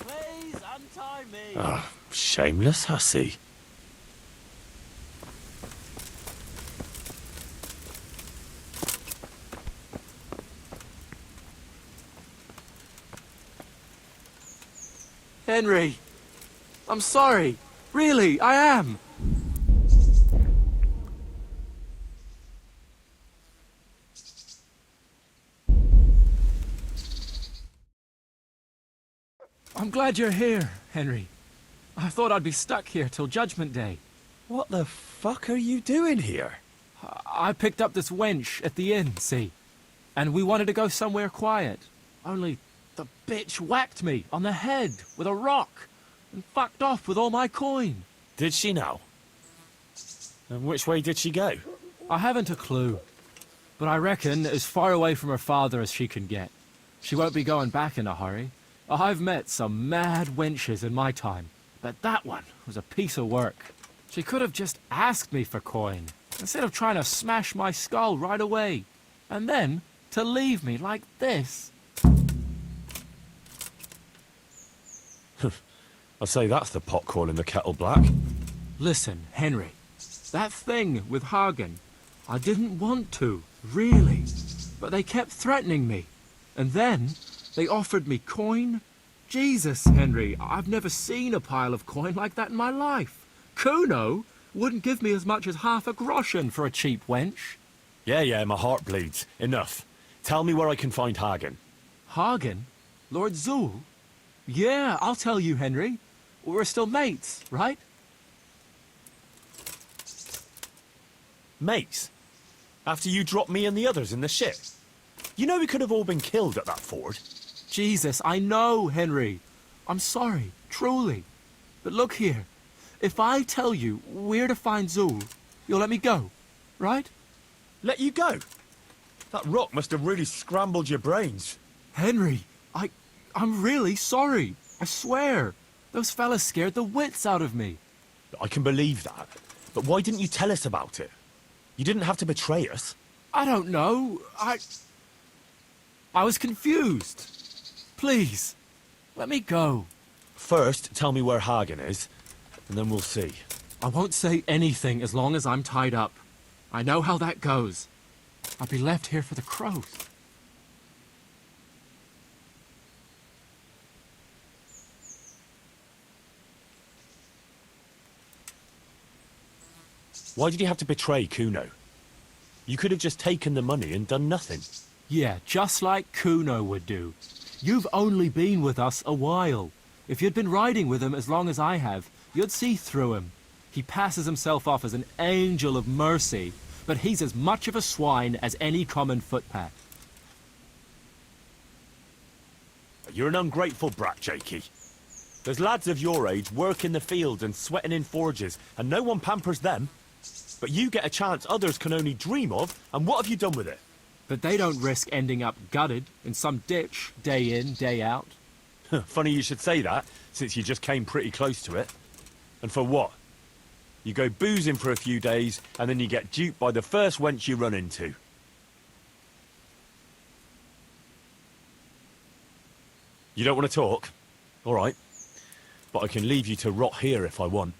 Please untie me. Ah, shameless hussy. Henry, I'm sorry. Really, I am. I'm glad you're here, Henry. I thought I'd be stuck here till Judgment Day. What the fuck are you doing here? I picked up this wench at the inn, see? And we wanted to go somewhere quiet. Only The bitch whacked me on the head with a rock and fucked off with all my coin. Did she now? And which way did she go? I haven't a clue, but I reckon as far away from her father as she can get. She won't be going back in a hurry. I've met some mad wenches in my time, but that one was a piece of work. She could have just asked me for coin, instead of trying to smash my skull right away, and then to leave me like this. I'd say that's the pot calling the kettle black. Listen, Henry, that thing with Hagen, I didn't want to, really, but they kept threatening me. And then they offered me coin. Jesus, Henry, I've never seen a pile of coin like that in my life. Kuno wouldn't give me as much as half a groschen for a cheap wench. Yeah, my heart bleeds. Enough. Tell me where I can find Hagen. Hagen? Lord Zul? Yeah, I'll tell you, Henry. We're still mates, right? Mates? After you dropped me and the others in the ship? You know we could have all been killed at that ford. Jesus, I know, Henry. I'm sorry, truly. But look here. If I tell you where to find Zul, you'll let me go, right? Let you go? That rock must have really scrambled your brains. Henry, I'm really sorry. I swear. Those fellas scared the wits out of me. I can believe that. But why didn't you tell us about it? You didn't have to betray us. I don't know. I was confused. Please, let me go. First, tell me where Hagen is, and then we'll see. I won't say anything as long as I'm tied up. I know how that goes. I'll be left here for the crows. Why did you have to betray Kuno? You could have just taken the money and done nothing. Yeah, just like Kuno would do. You've only been with us a while. If you'd been riding with him as long as I have, you'd see through him. He passes himself off as an angel of mercy, but he's as much of a swine as any common footpad. You're an ungrateful brat, Jakey. There's lads of your age work in the fields and sweating in forges, and no one pampers them. But you get a chance others can only dream of, and what have you done with it? But they don't risk ending up gutted in some ditch, day in, day out. Funny you should say that, since you just came pretty close to it. And for what? You go boozing for a few days, and then you get duped by the first wench you run into. You don't want to talk? All right. But I can leave you to rot here if I want.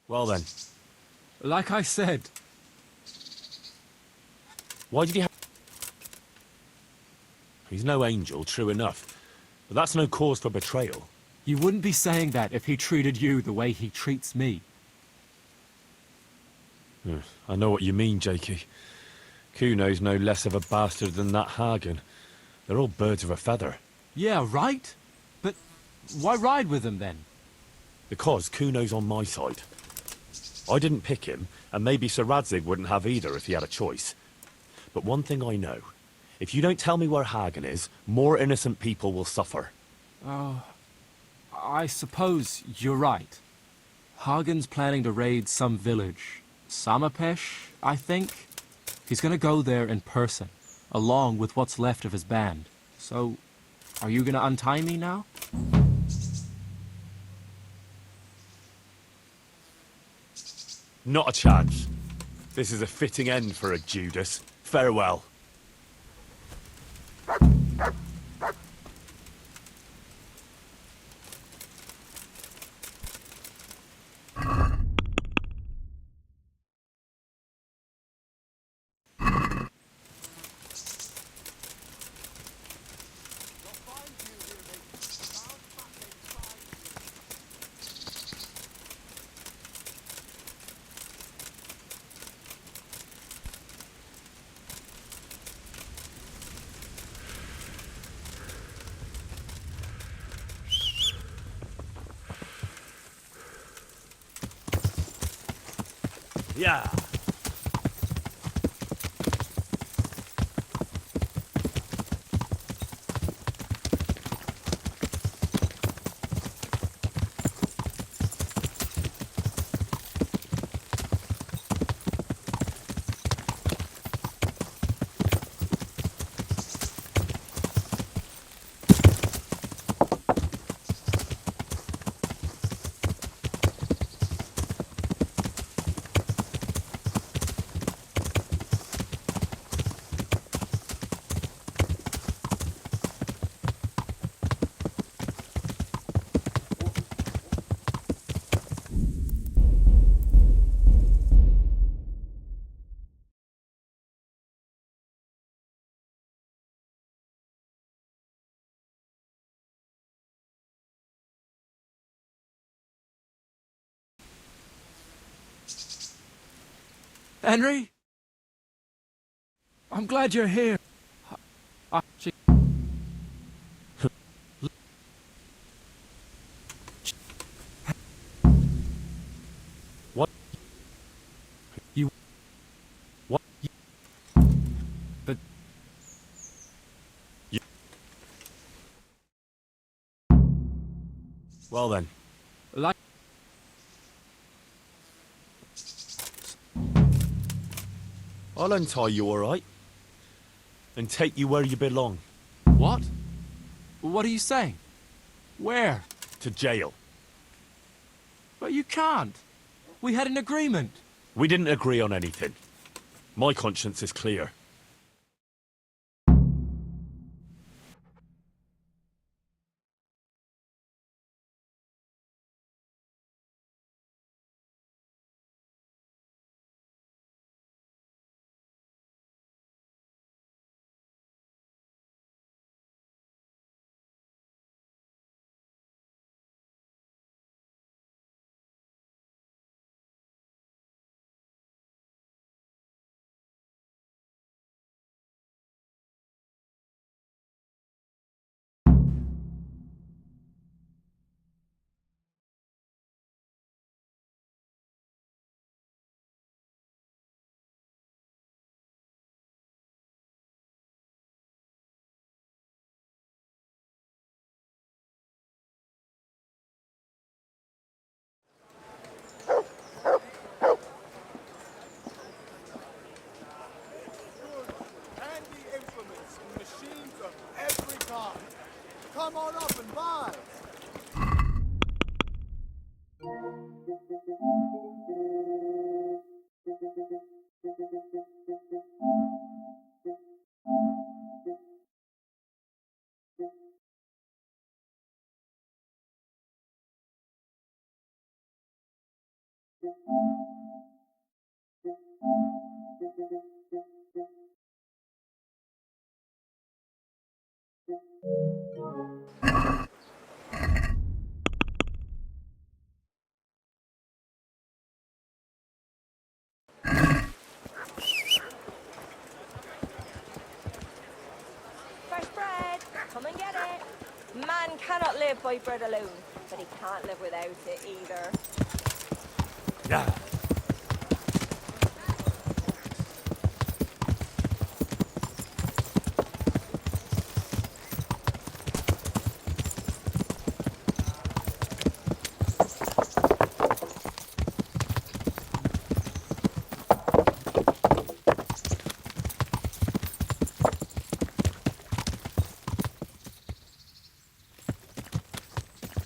Well then. Like I said. Why did he have... He's no angel, true enough. But that's no cause for betrayal. You wouldn't be saying that if he treated you the way he treats me. I know what you mean, Jakey. Kuno's no less of a bastard than that Hagen. They're all birds of a feather. Yeah, right? But why ride with him then? Because Kuno's on my side. I didn't pick him, and maybe Sir Radzig wouldn't have either if he had a choice. But one thing I know. If you don't tell me where Hagen is, more innocent people will suffer. Oh, I suppose you're right. Hagen's planning to raid some village. Samapesh, I think. He's gonna go there in person, along with what's left of his band. So, are you gonna untie me now? Not a chance. This is a fitting end for a Judas. Farewell. Yeah. Henry? I'm glad you're here. What? You... What? But... You... Well then. Like... I'll untie you, all right? And take you where you belong. What? What are you saying? Where? To jail. But you can't. We had an agreement. We didn't agree on anything. My conscience is clear. Come on up and buy. Fresh bread, come and get it. Man cannot live by bread alone, but he can't live without it either. Yeah.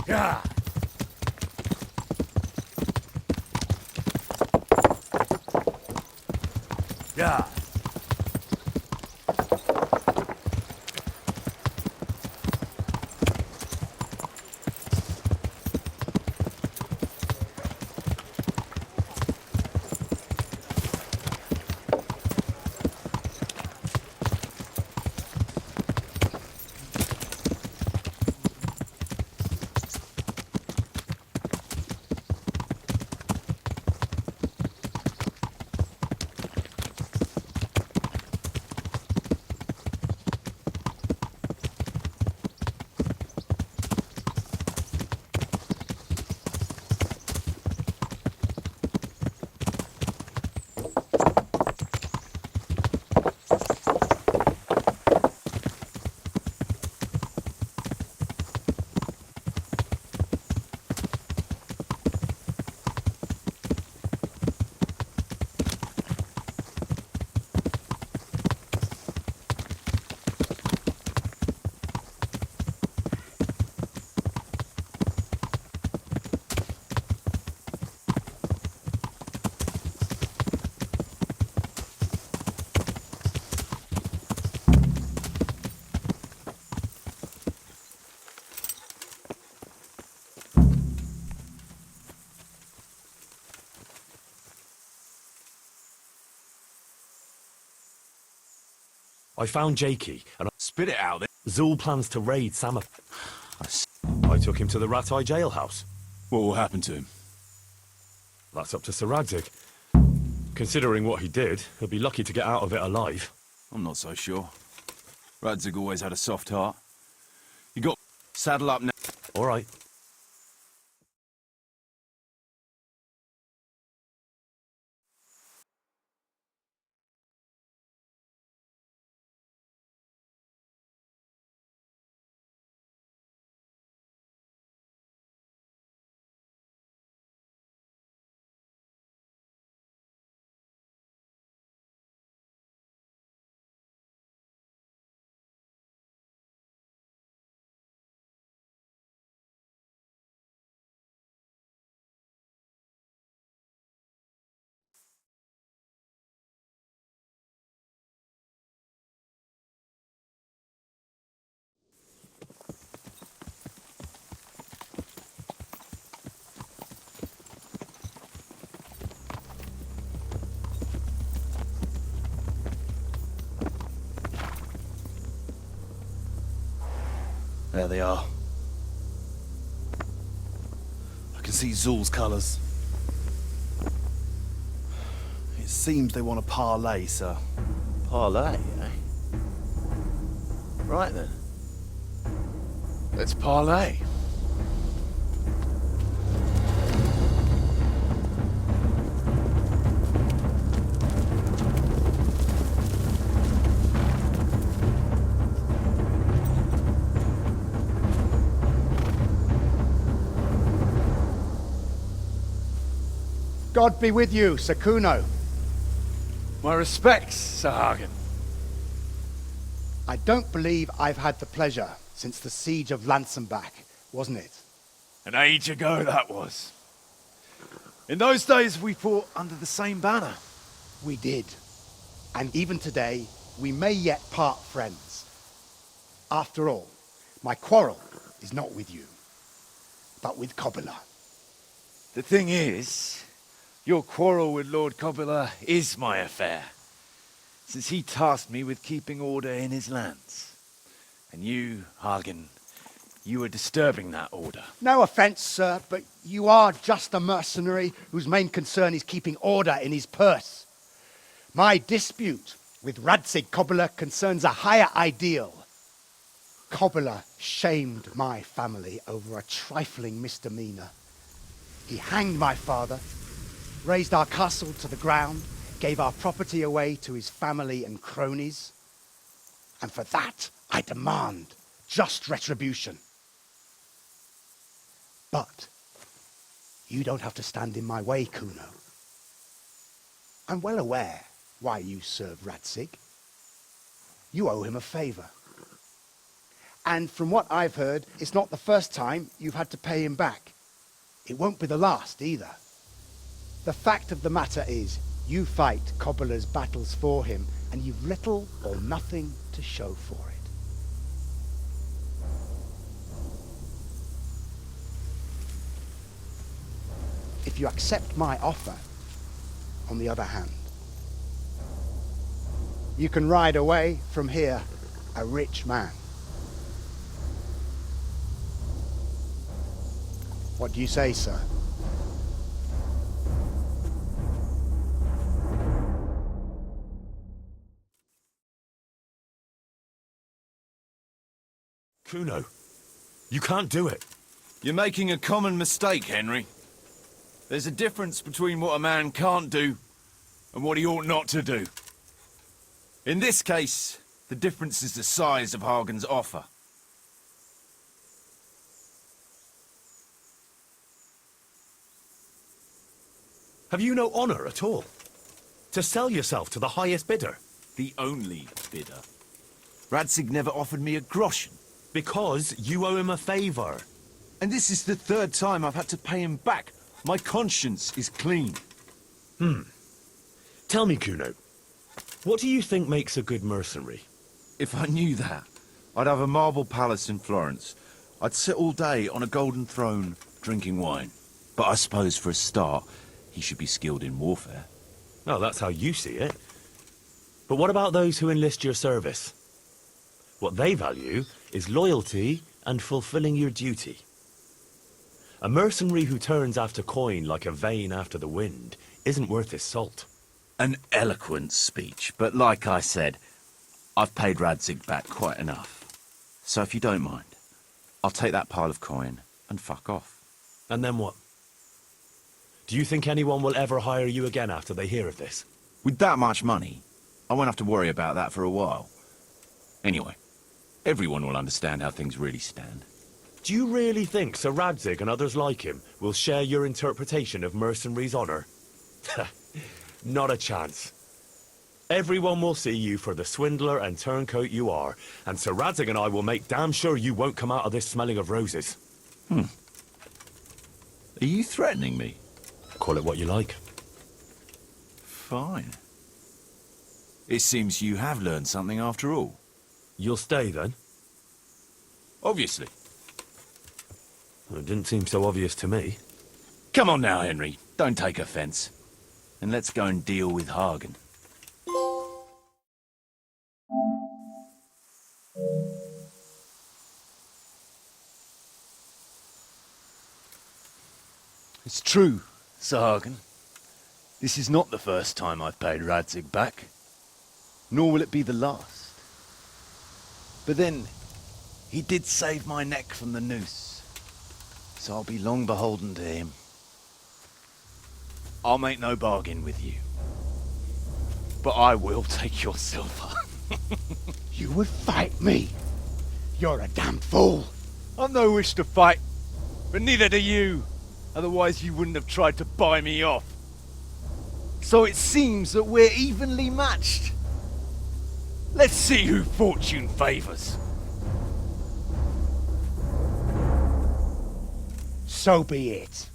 Yeah. Yeah. I found Jakey, and Spit it out then. Zul plans to raid Sama. I took him to the Rat-Eye jailhouse. What will happen to him? That's up to Sir Radzig. Considering what he did, he'll be lucky to get out of it alive. I'm not so sure. Radzig always had a soft heart. You got... Saddle up now. All right. There they are. I can see Zul's colours. It seems they want to parley, sir. Parlay, eh? Right then. Let's parlay. God be with you, Sir Kuno. My respects, Sir Hagen. I don't believe I've had the pleasure since the siege of Lansenbach, wasn't it? An age ago that was. In those days we fought under the same banner. We did. And even today, we may yet part friends. After all, my quarrel is not with you, but with Kobila. The thing is, your quarrel with Lord Kobila is my affair, since he tasked me with keeping order in his lands. And you, Hagen, you are disturbing that order. No offence, sir, but you are just a mercenary whose main concern is keeping order in his purse. My dispute with Radzig Kobila concerns a higher ideal. Kobila shamed my family over a trifling misdemeanor. He hanged my father, razed our castle to the ground, gave our property away to his family and cronies. And for that, I demand just retribution. But you don't have to stand in my way, Kuno. I'm well aware why you serve Radzig. You owe him a favor. And from what I've heard, it's not the first time you've had to pay him back. It won't be the last either. The fact of the matter is, you fight Kobila's battles for him, and you've little or nothing to show for it. If you accept my offer, on the other hand, you can ride away from here a rich man. What do you say, sir? Kuno, you can't do it. You're making a common mistake, Henry. There's a difference between what a man can't do and what he ought not to do. In this case, the difference is the size of Hagen's offer. Have you no honor at all? To sell yourself to the highest bidder? The only bidder. Radzig never offered me a groschen. Because you owe him a favor. And this is the third time I've had to pay him back. My conscience is clean. Tell me, Kuno, what do you think makes a good mercenary? If I knew that, I'd have a marble palace in Florence. I'd sit all day on a golden throne, drinking wine. But I suppose for a start, he should be skilled in warfare. Oh, that's how you see it. But what about those who enlist your service? What they value is loyalty and fulfilling your duty. A mercenary who turns after coin like a vane after the wind isn't worth his salt. An eloquent speech, but like I said, I've paid Radzig back quite enough. So if you don't mind, I'll take that pile of coin and fuck off. And then what? Do you think anyone will ever hire you again after they hear of this? With that much money, I won't have to worry about that for a while. Anyway, everyone will understand how things really stand. Do you really think Sir Radzig and others like him will share your interpretation of mercenaries' honor? Not a chance. Everyone will see you for the swindler and turncoat you are, and Sir Radzig and I will make damn sure you won't come out of this smelling of roses. Are you threatening me? Call it what you like. Fine. It seems you have learned something after all. You'll stay then? Obviously. Well, it didn't seem so obvious to me. Come on now, Henry. Don't take offense. And let's go and deal with Hagen. It's true, Sir Hagen. This is not the first time I've paid Radzig back. Nor will it be the last. But then, he did save my neck from the noose. So I'll be long beholden to him. I'll make no bargain with you. But I will take your silver. You would fight me? You're a damn fool. I've no wish to fight, but neither do you. Otherwise you wouldn't have tried to buy me off. So it seems that we're evenly matched. Let's see who fortune favors. So be it.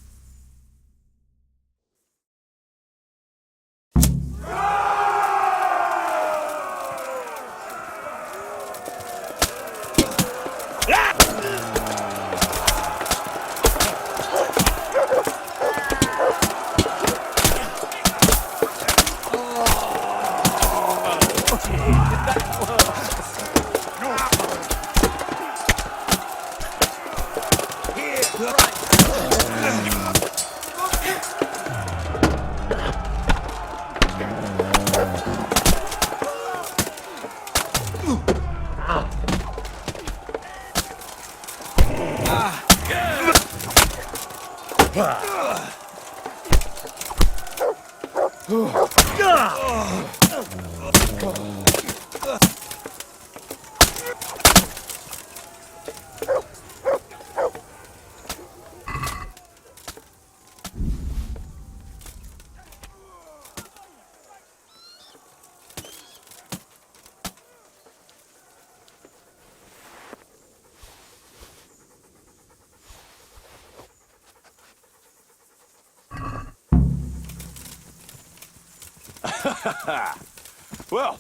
Well,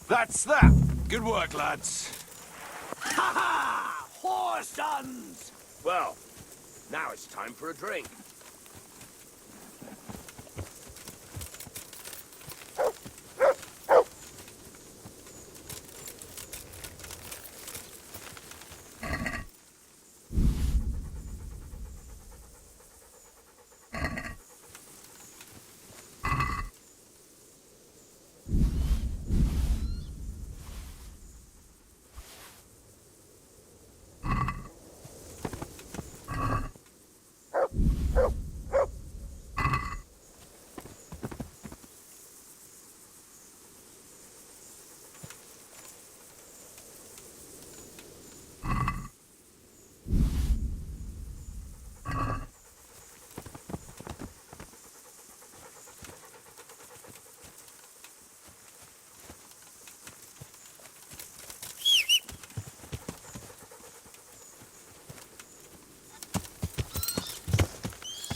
that's that. Good work, lads. Ha ha! Whoresons! Well, now it's time for a drink.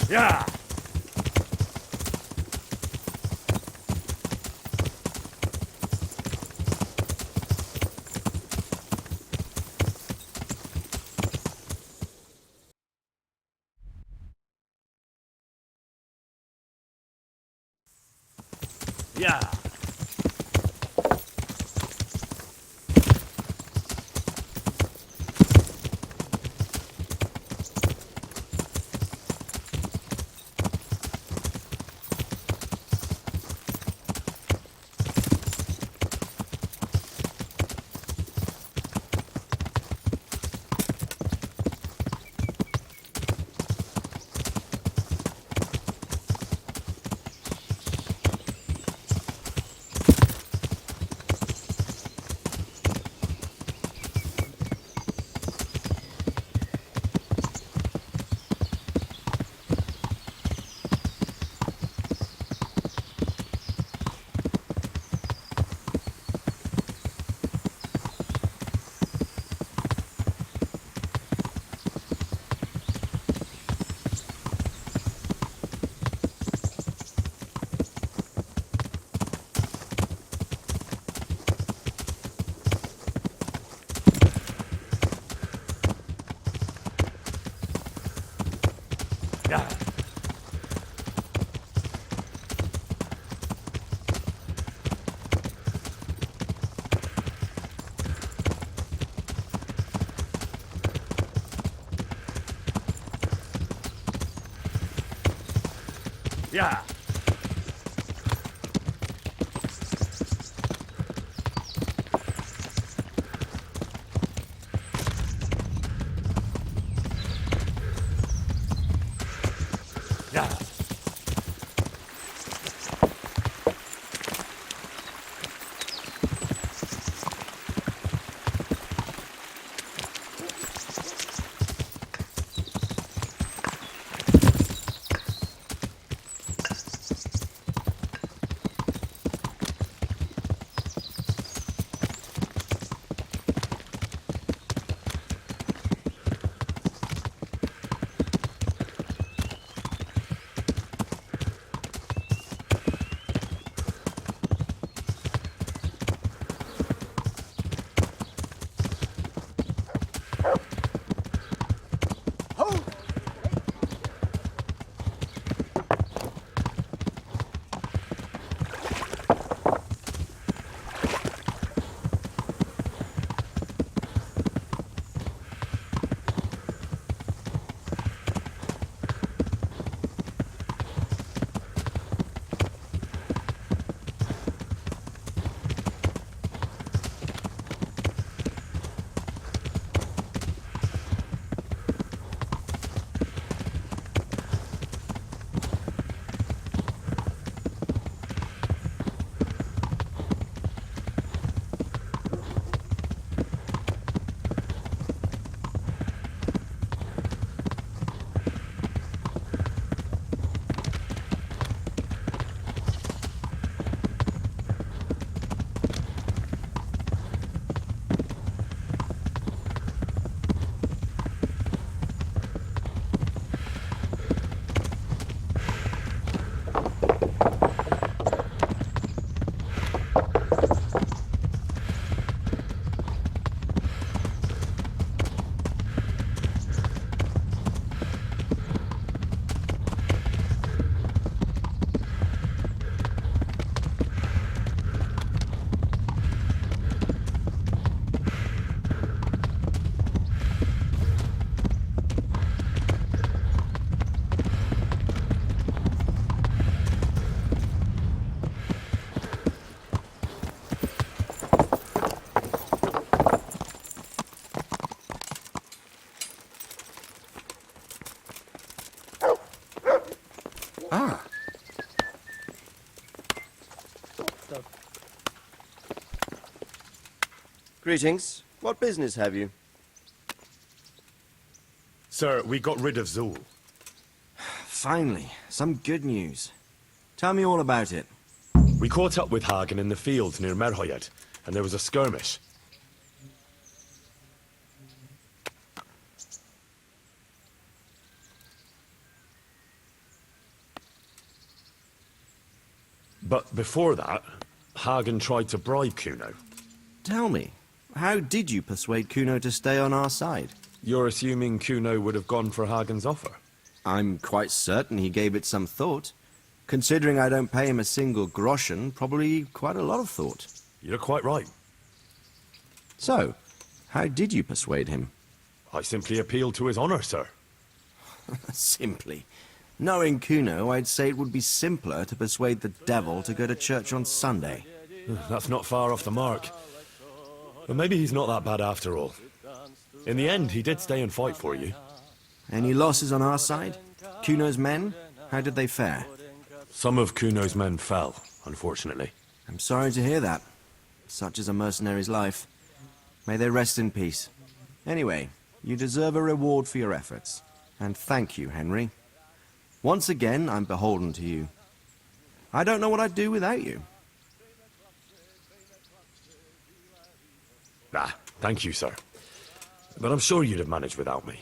Yeah! Yeah! Yeah. Yeah. Yeah. Ah. Greetings. What business have you? Sir, we got rid of Zool. Finally, some good news. Tell me all about it. We caught up with Hagen in the fields near Merhoyed, and there was a skirmish. But before that, Hagen tried to bribe Kuno. Tell me, how did you persuade Kuno to stay on our side? You're assuming Kuno would have gone for Hagen's offer? I'm quite certain he gave it some thought. Considering I don't pay him a single groschen, probably quite a lot of thought. You're quite right. So, how did you persuade him? I simply appealed to his honor, sir. Simply. Knowing Kuno, I'd say it would be simpler to persuade the devil to go to church on Sunday. That's not far off the mark. But maybe he's not that bad after all. In the end, he did stay and fight for you. Any losses on our side? Kuno's men? How did they fare? Some of Kuno's men fell, unfortunately. I'm sorry to hear that. Such is a mercenary's life. May they rest in peace. Anyway, you deserve a reward for your efforts. And thank you, Henry. Once again, I'm beholden to you. I don't know what I'd do without you. Ah, thank you, sir. But I'm sure you'd have managed without me.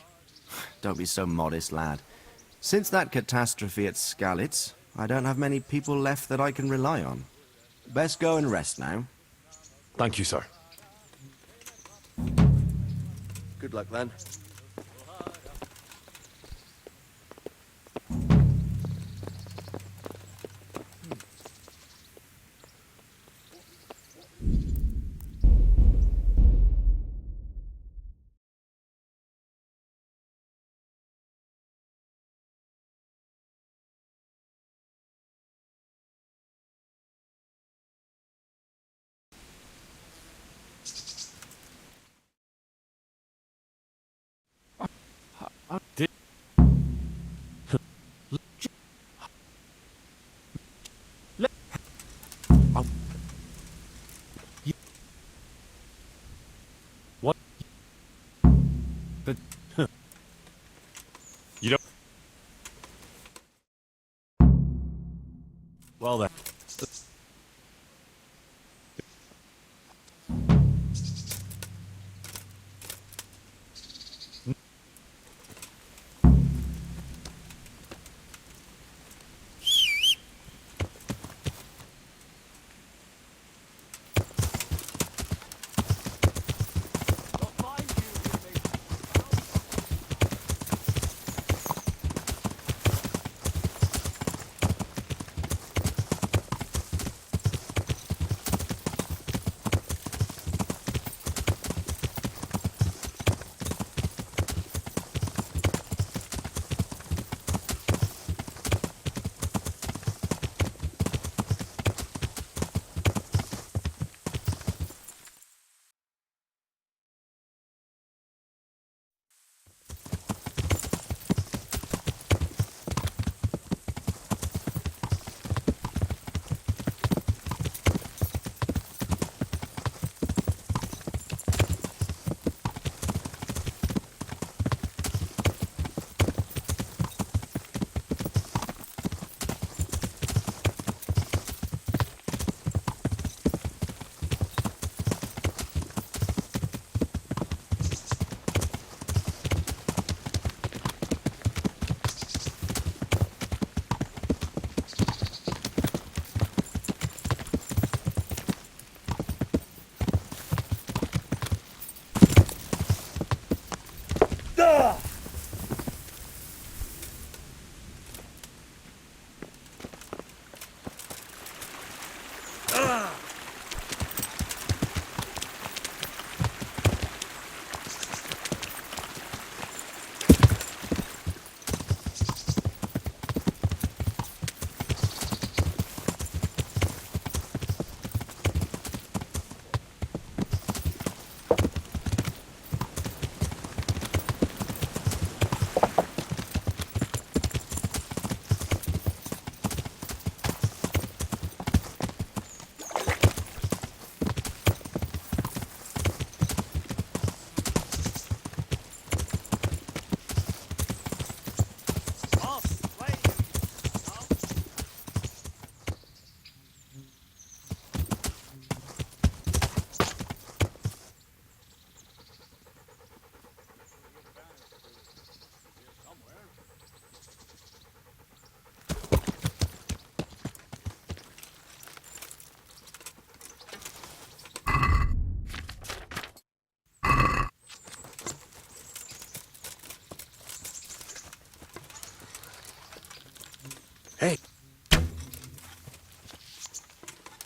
Don't be so modest, lad. Since that catastrophe at Skalitz, I don't have many people left that I can rely on. Best go and rest now. Thank you, sir. Good luck, then.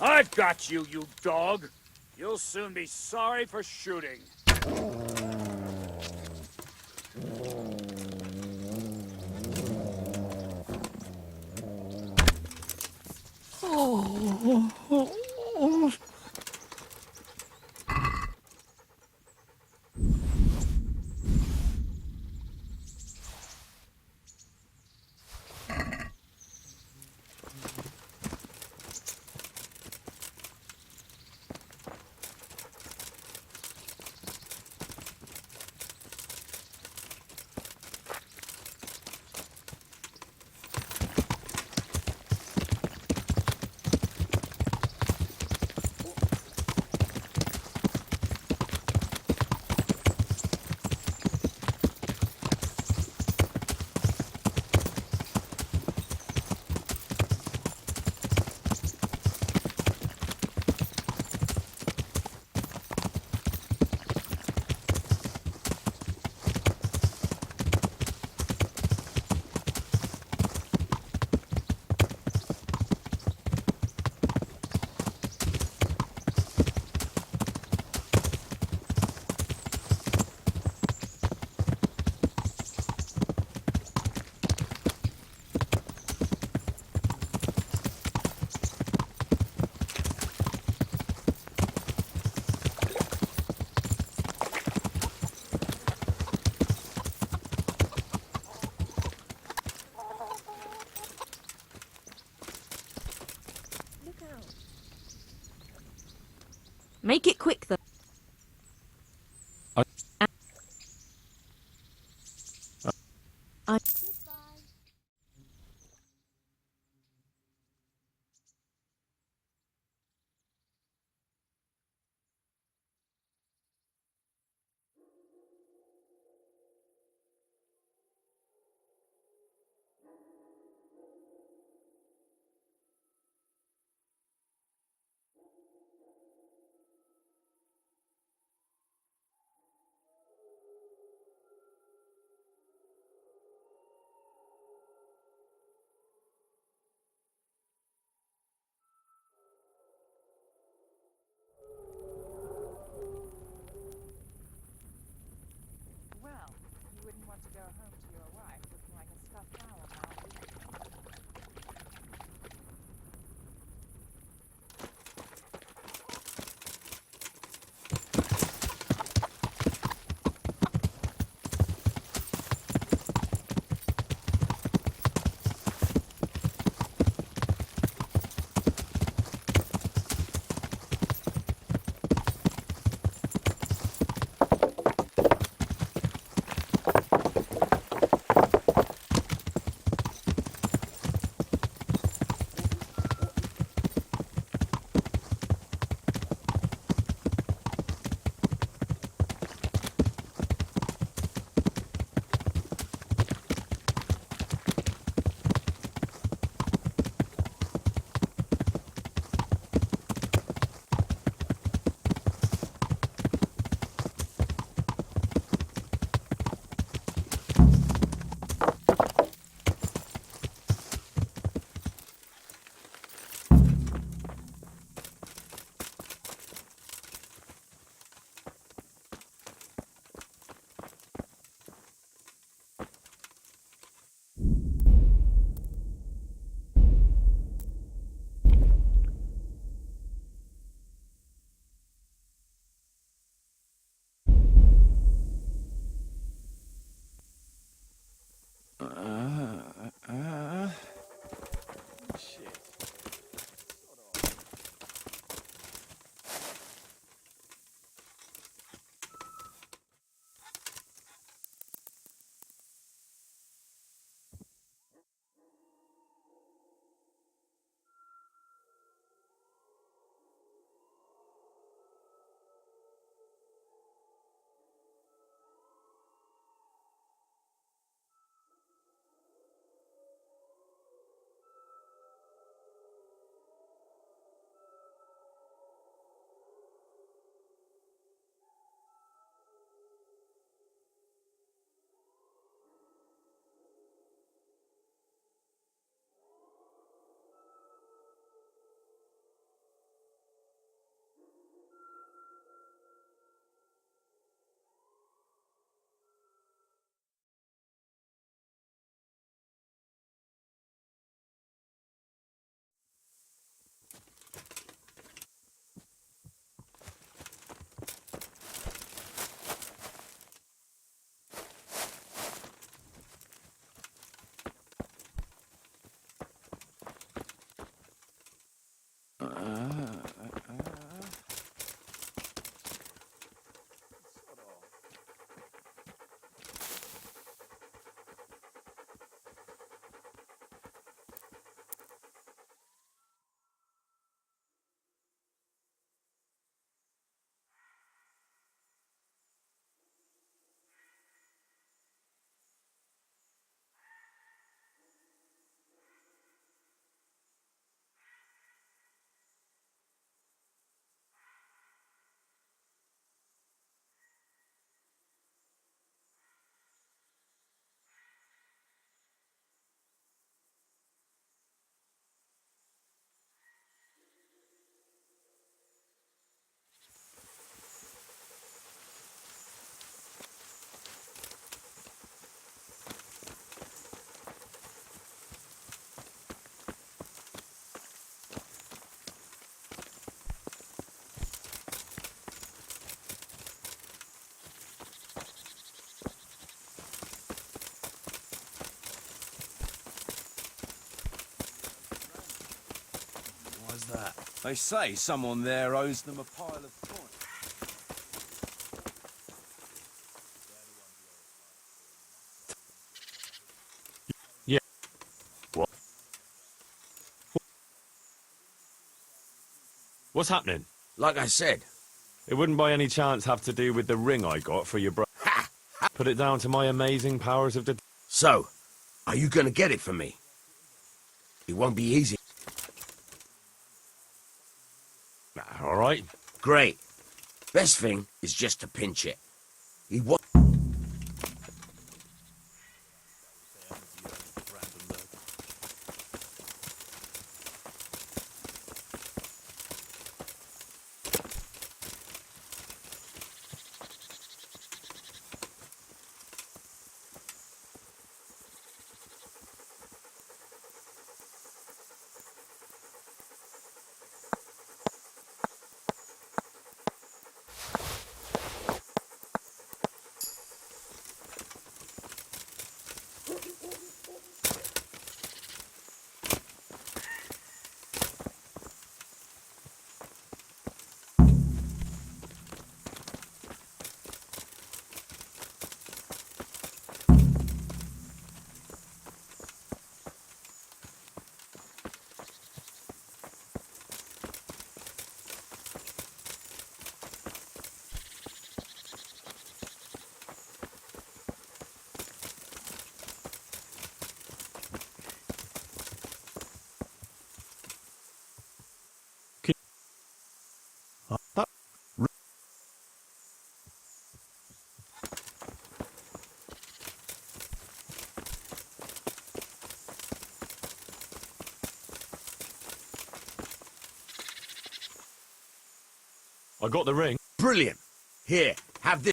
I've got you, you dog. You'll soon be sorry for shooting. Make it quick, though. They say someone there owes them a pile of coin. Yeah. What? What's happening? Like I said. It wouldn't by any chance have to do with the ring I got for your brother. Put it down to my amazing powers of the... So, are you gonna get it for me? It won't be easy. All right. Great. Best thing is just to pinch it. He wa- I got the ring. Brilliant. Here, have this.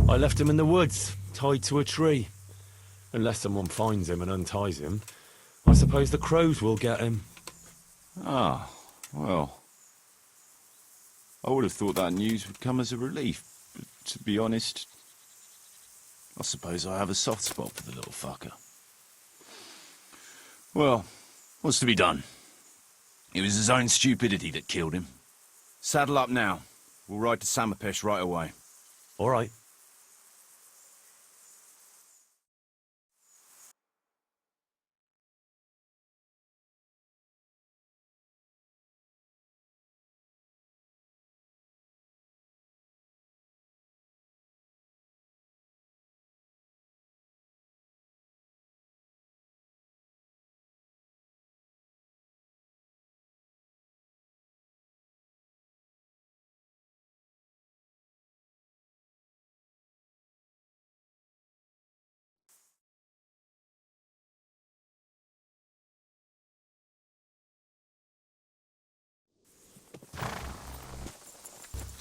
I left him in the woods, tied to a tree. Unless someone finds him and unties him, I suppose the crows will get him. Ah, well. I would have thought that news would come as a relief, but to be honest, I suppose I have a soft spot for the little fucker. Well, what's to be done? It was his own stupidity that killed him. Saddle up now. We'll ride to Samapesh right away. All right.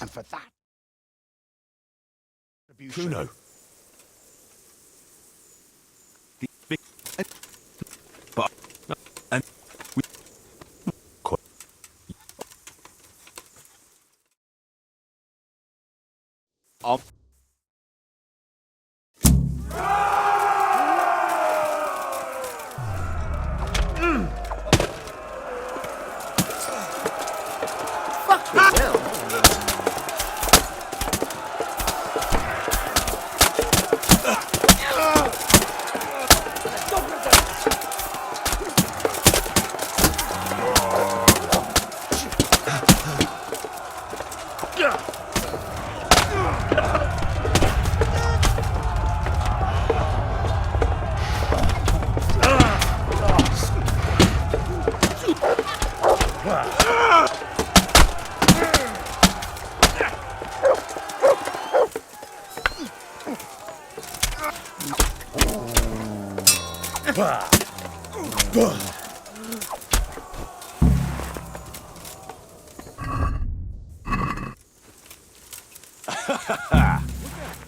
And for that... Kuno. But... And... We... I'll...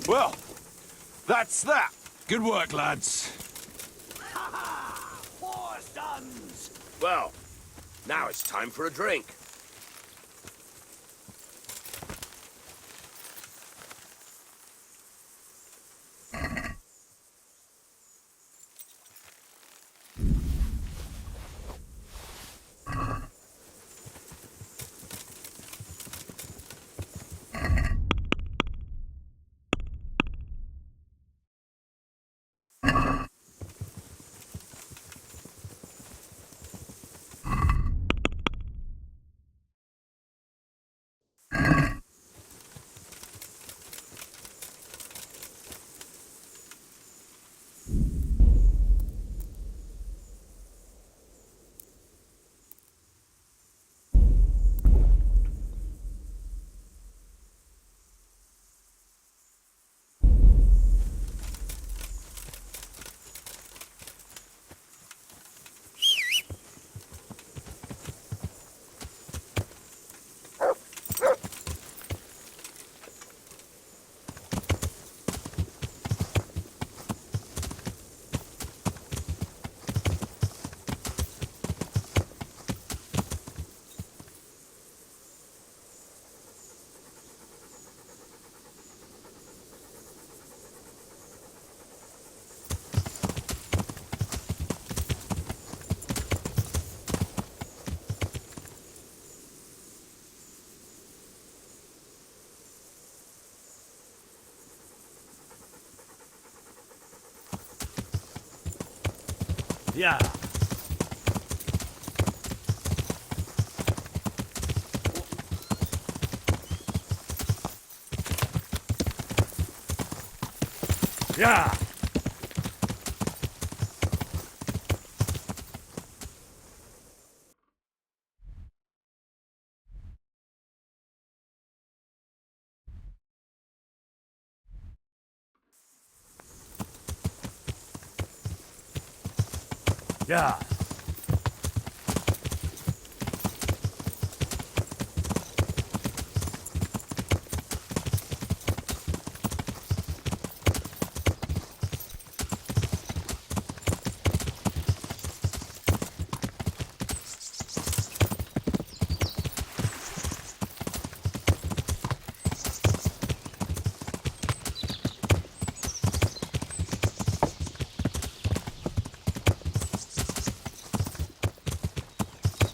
Well, that's that. Good work, lads. Four sons! Well, now it's time for a drink. Yeah. Yeah. Yeah.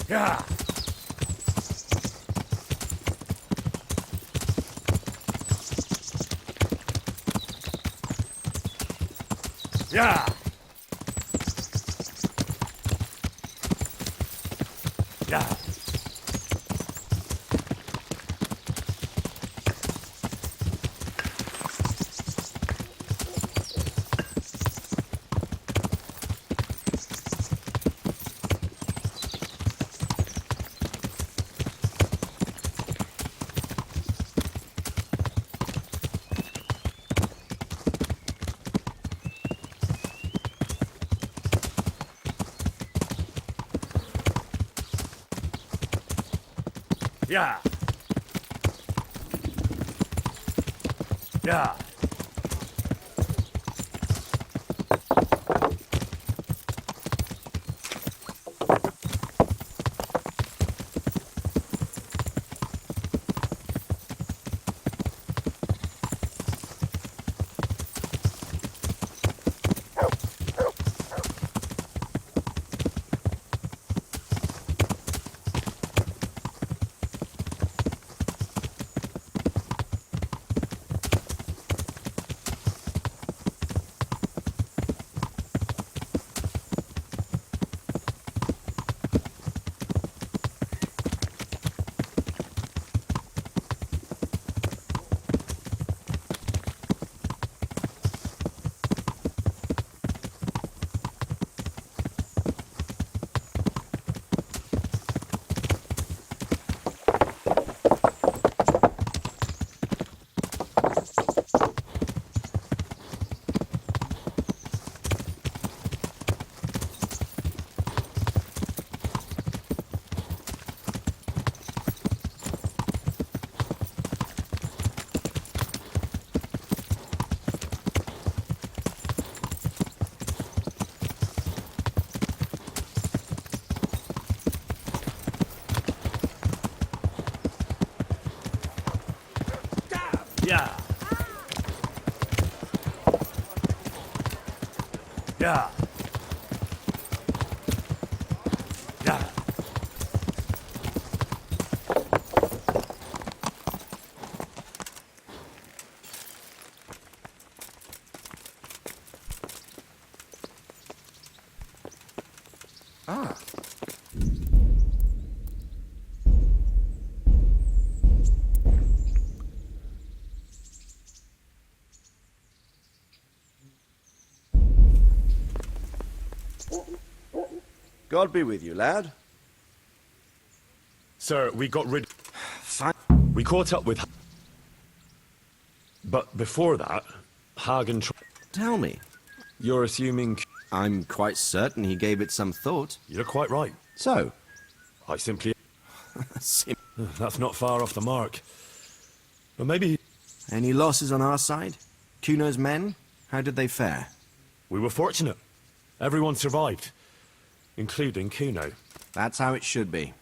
Yeah. Yeah. Yeah. Yeah. Yeah. Yeah. Yeah. Ah. God be with you, lad. Sir, we got rid... Fine. We caught up with... But before that, Hagen... Tell me. You're assuming... I'm quite certain he gave it some thought. You're quite right. So? I simply... That's not far off the mark. But maybe... Any losses on our side? Kuno's men? How did they fare? We were fortunate. Everyone survived. Including Kuno. That's how it should be.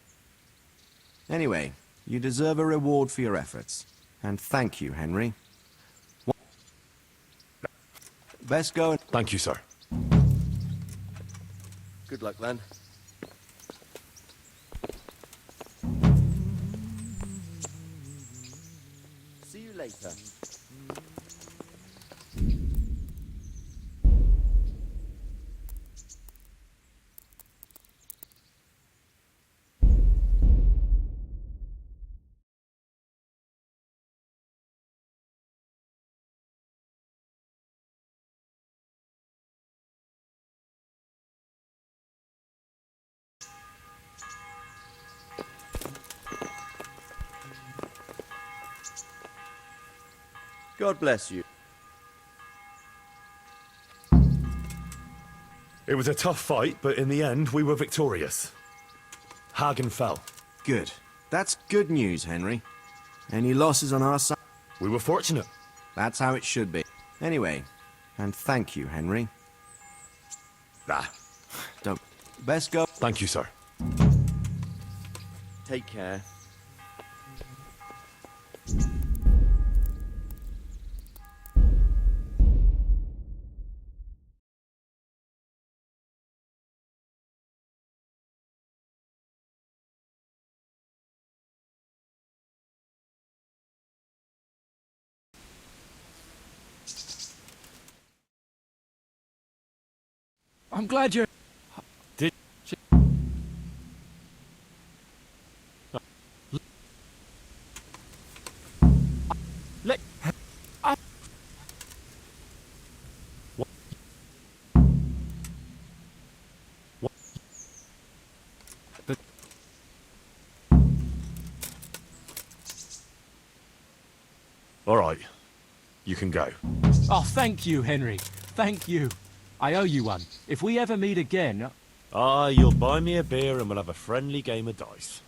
Anyway, you deserve a reward for your efforts. And thank you, Henry. Best go. Thank you, sir. Good luck, then. See you later. God bless you. It was a tough fight, but in the end, we were victorious. Hagen fell. Good. That's good news, Henry. Any losses on our side? We were fortunate. That's how it should be. Anyway, and thank you, Henry. Don't. Best go. Thank you, sir. Take care. I'm glad you're... Did... Let... What? What? All right. You can go. Oh, thank you, Henry. Thank you. I owe you one. If we ever meet again... You'll buy me a beer and we'll have a friendly game of dice.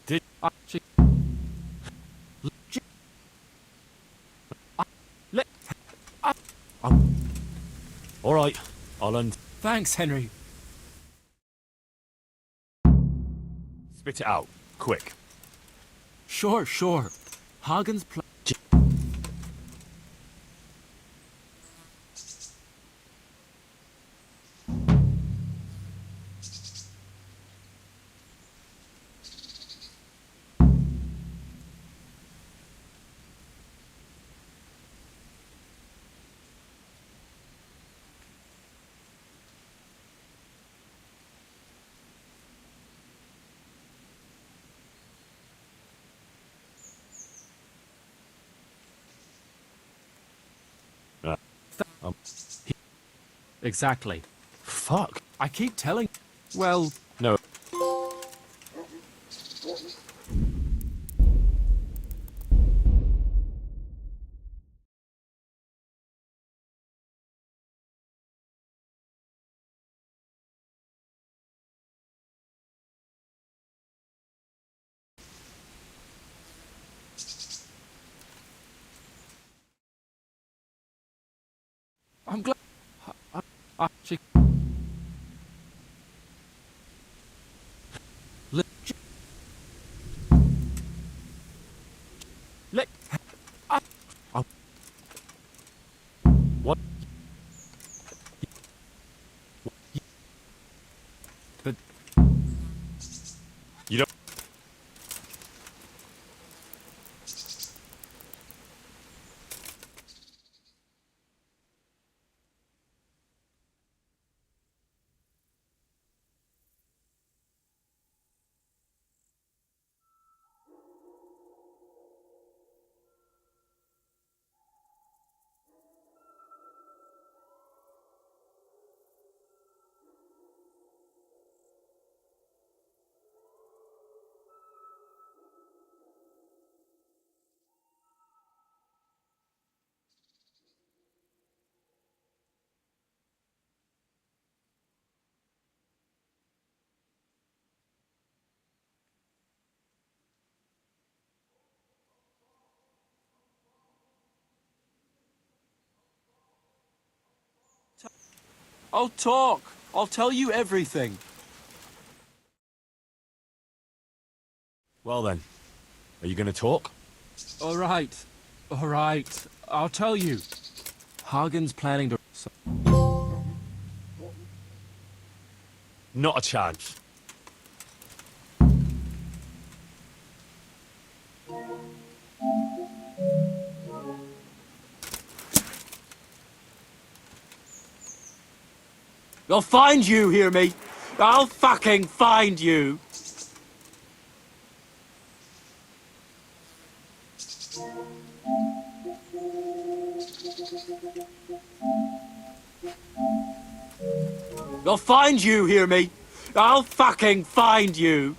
Did all right, I'll Thanks, Henry. spit it out, quick. Sure. Hagen's plan. Exactly. Fuck. I keep telling. Well, No. I'm glad. She. Let. What? But You don't. I'll talk. I'll tell you everything. Well then, are you gonna talk? All right. I'll tell you. Hagen's planning to. Not a chance. I'll find you, hear me? I'll fucking find you. I'll find you, hear me? I'll fucking find you.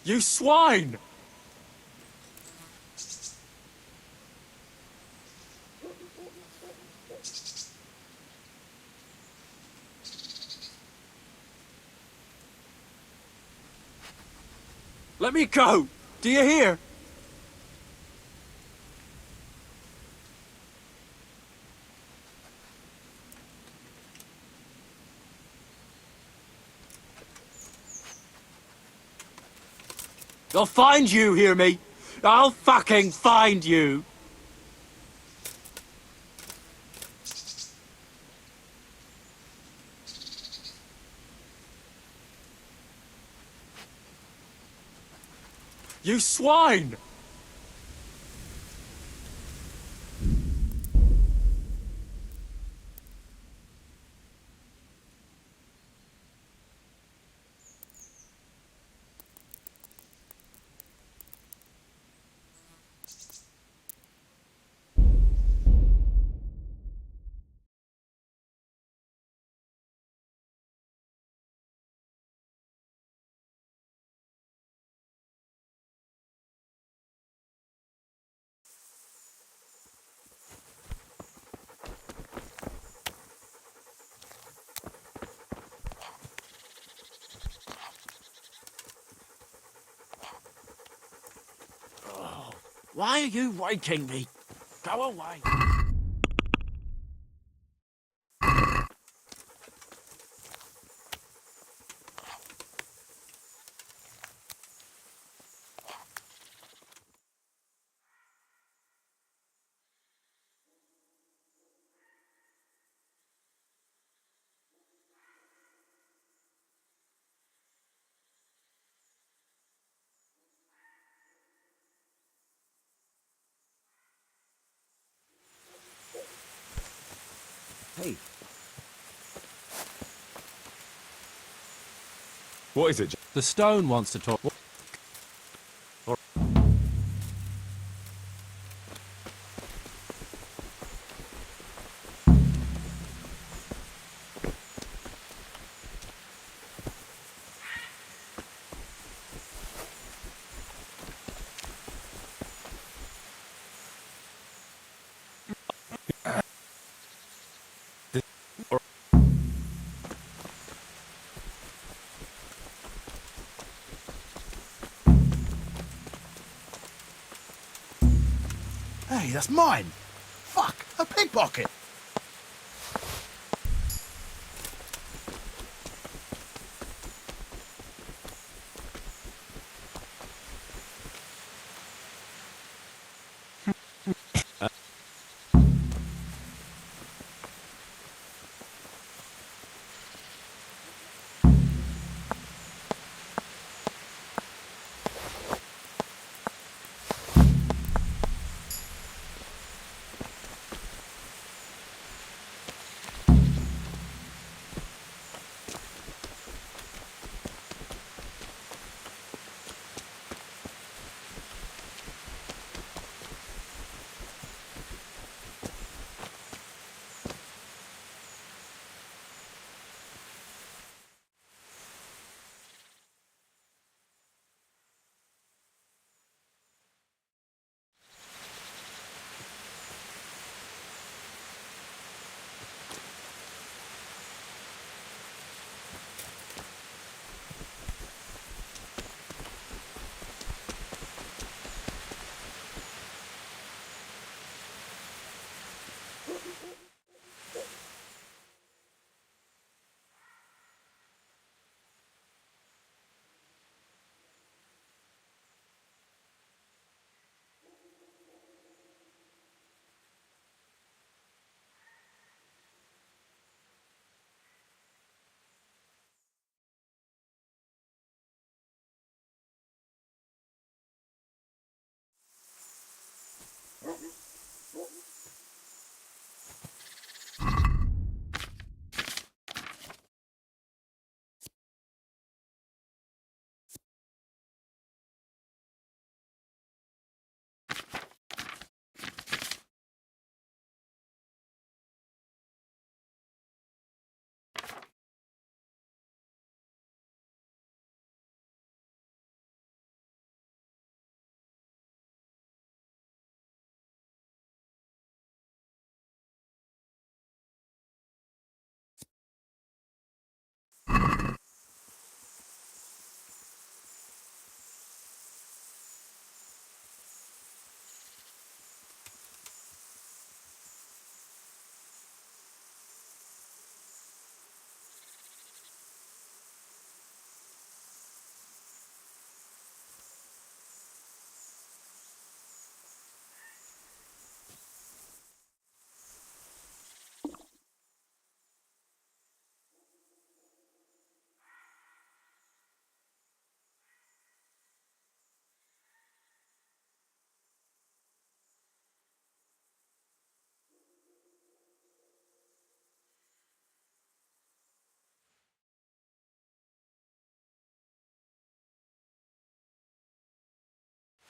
You swine! Let me go! Do you hear? I'll find you, hear me? I'll fucking find you. You swine! Why are you waking me? Go away. Hey. What is it? The stone wants to talk. Hey, that's mine! Fuck, a pickpocket!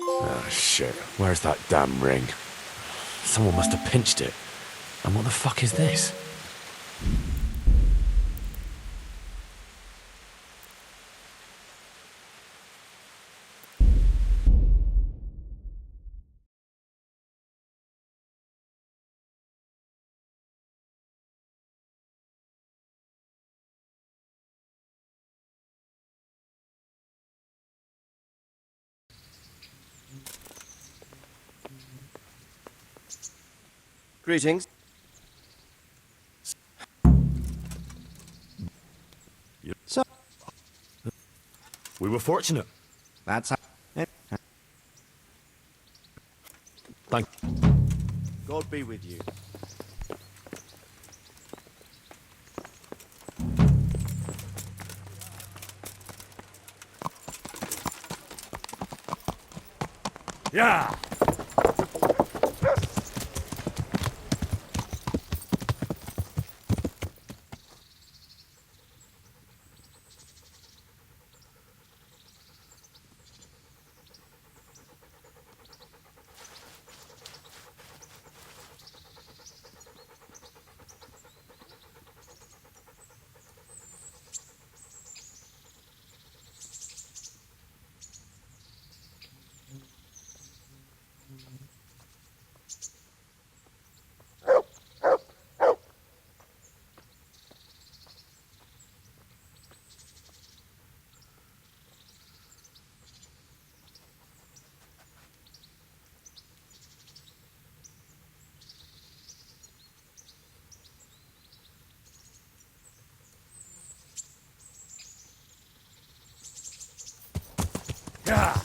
Oh, shit. Where's that damn ring? Someone must have pinched it. And what the fuck is this? Greetings. So, We were fortunate. that's how. Thank God be with you. Yeah! Yeah!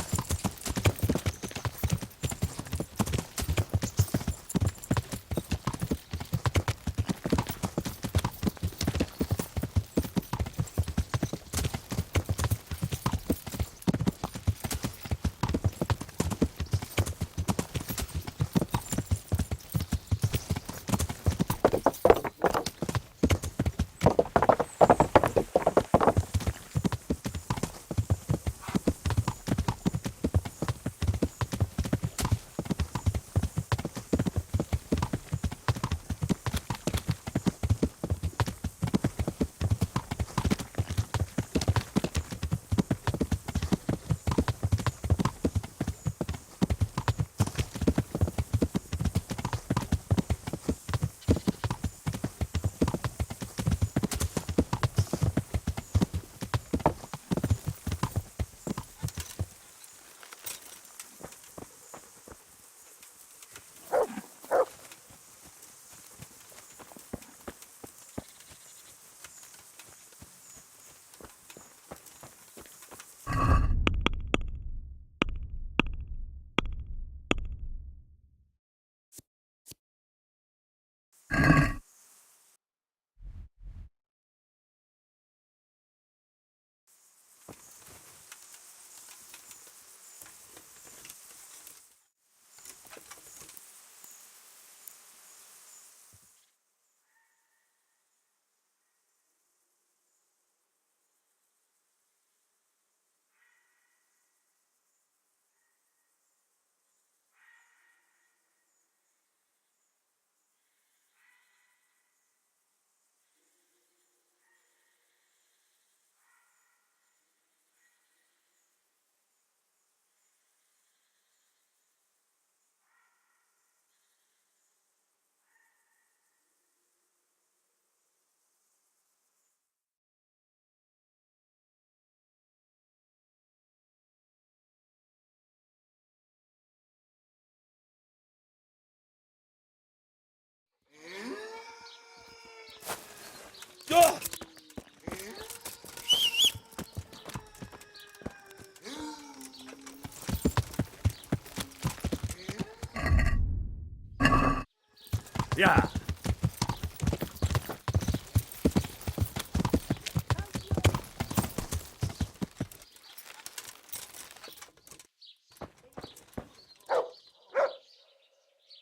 Yeah!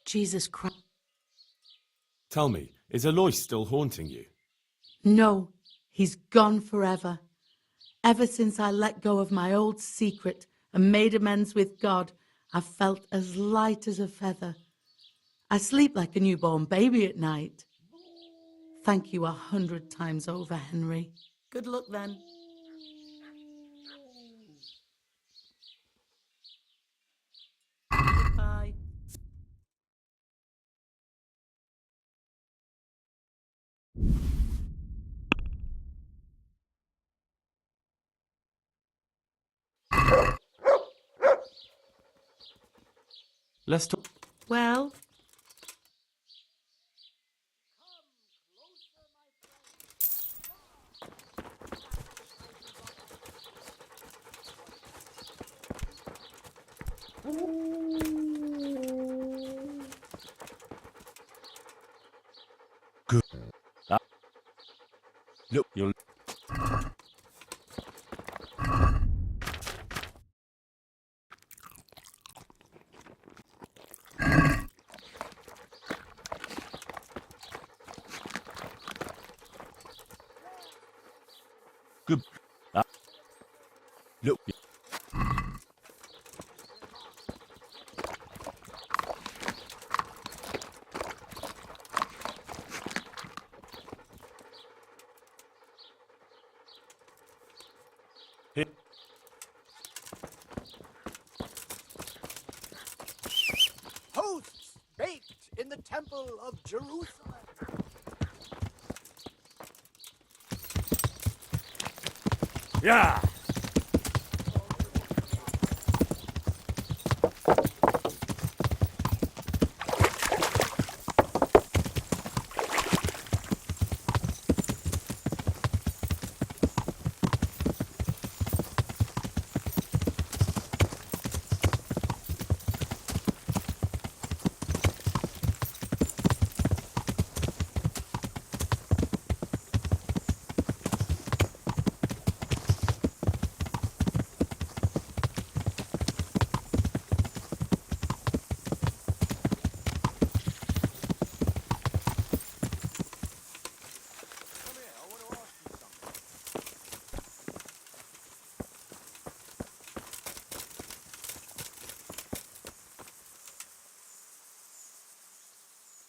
Jesus Christ. Tell me, is Alois still haunting you? No, he's gone forever. Ever since I let go of my old secret and made amends with God, I've felt as light as a feather. I sleep like a newborn baby at night. Thank you 100 times over, Henry. Good luck then. Goodbye. Let's talk. Well, Good. Look, you'll... Good. Look. Hosts baked in the temple of Jerusalem. Yeah.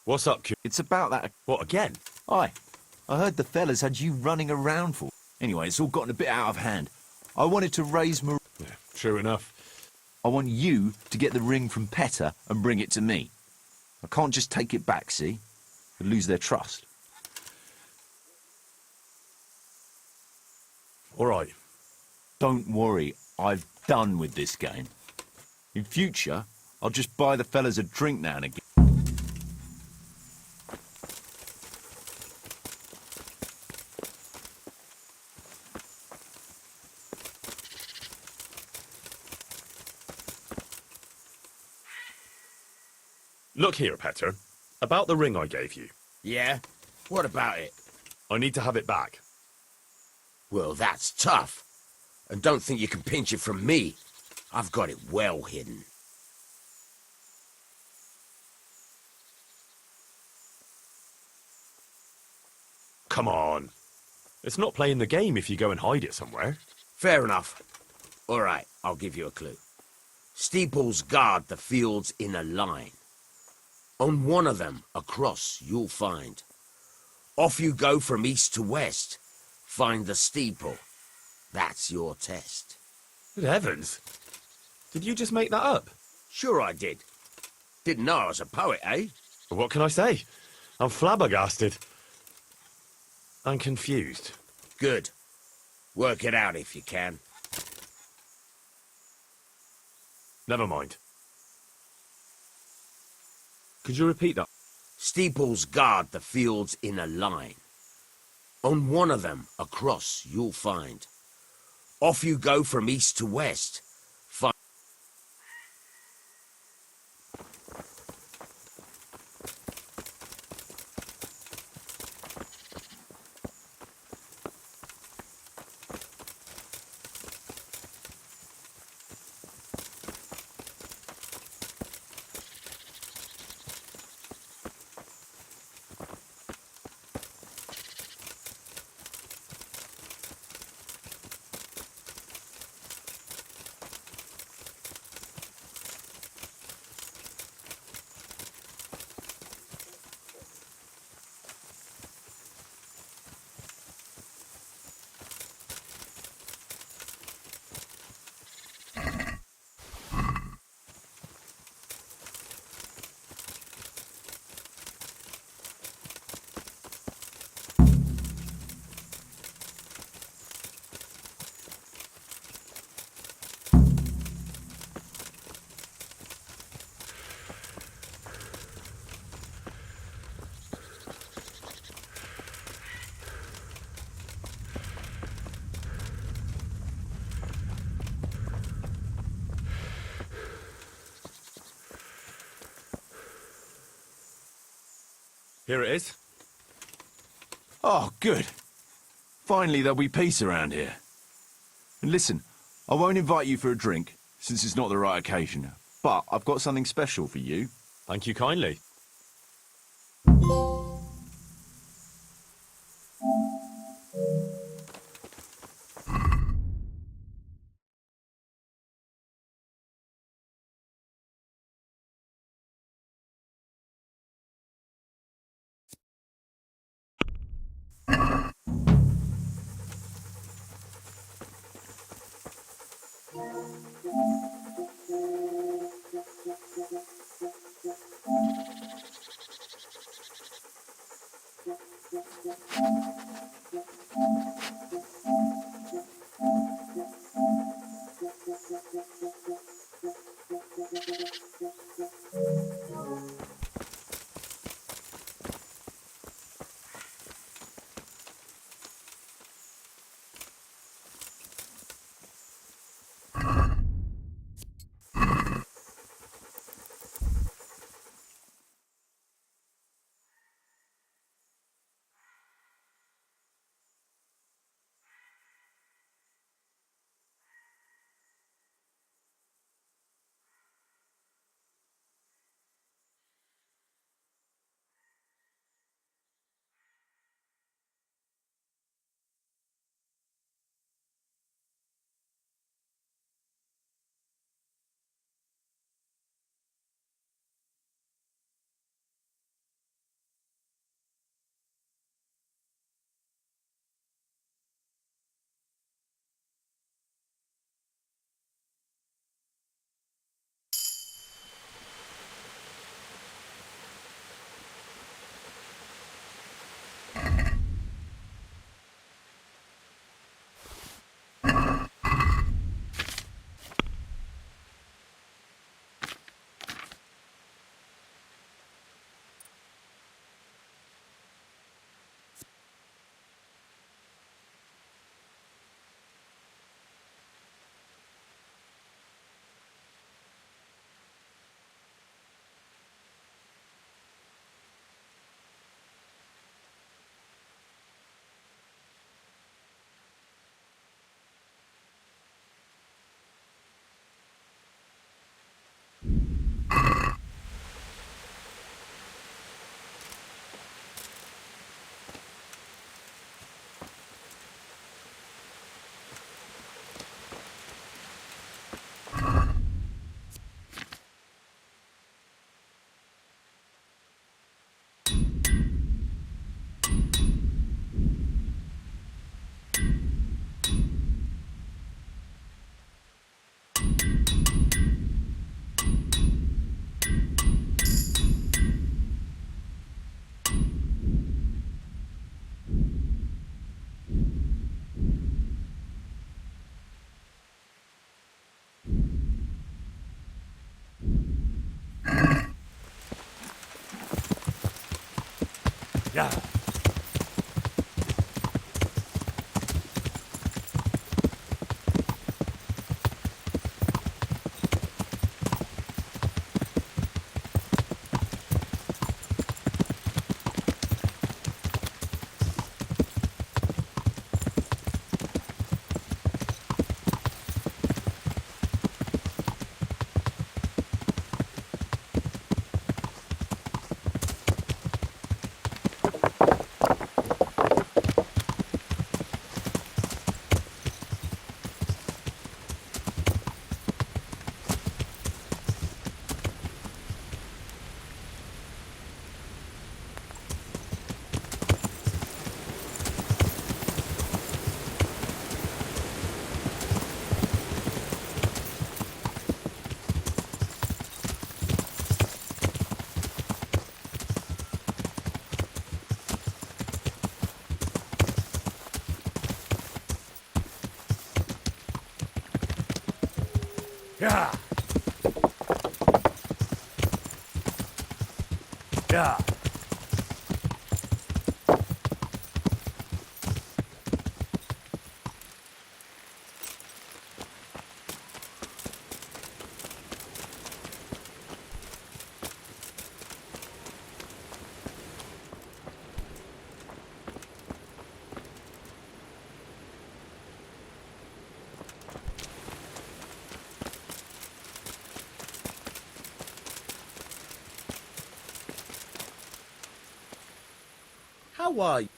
What's up, Q? It's about that. What, again? Aye. I heard the fellas had you running around for. Anyway, it's all gotten a bit out of hand. I wanted to raise Marie. Yeah, true enough. I want you to get the ring from Petter and bring it to me. I can't just take it back, see? I'd lose their trust. All right. Don't worry. I've done with this game. In future, I'll just buy the fellas a drink now and again. Look here, Petter. About the ring I gave you. Yeah? What about it? I need to have it back. Well, that's tough. And don't think you can pinch it from me. I've got it well hidden. Come on. It's not playing the game if you go and hide it somewhere. Fair enough. All right, I'll give you a clue. Steeples guard the fields in a line. On one of them, across, you'll find. Off you go from east to west. Find the steeple. That's your test. Good heavens. Did you just make that up? Sure I did. Didn't know I was a poet, eh? What can I say? I'm flabbergasted. And confused. Good. Work it out if you can. Never mind. Could you repeat that? Steeples guard the fields in a line. On one of them, across, you'll find. Off you go from east to west. Find Here it is. Oh, good. Finally there'll be peace around here. And listen, I won't invite you for a drink, since it's not the right occasion. But I've got something special for you. Thank you kindly. Yeah. Yeah. Yeah. How are you?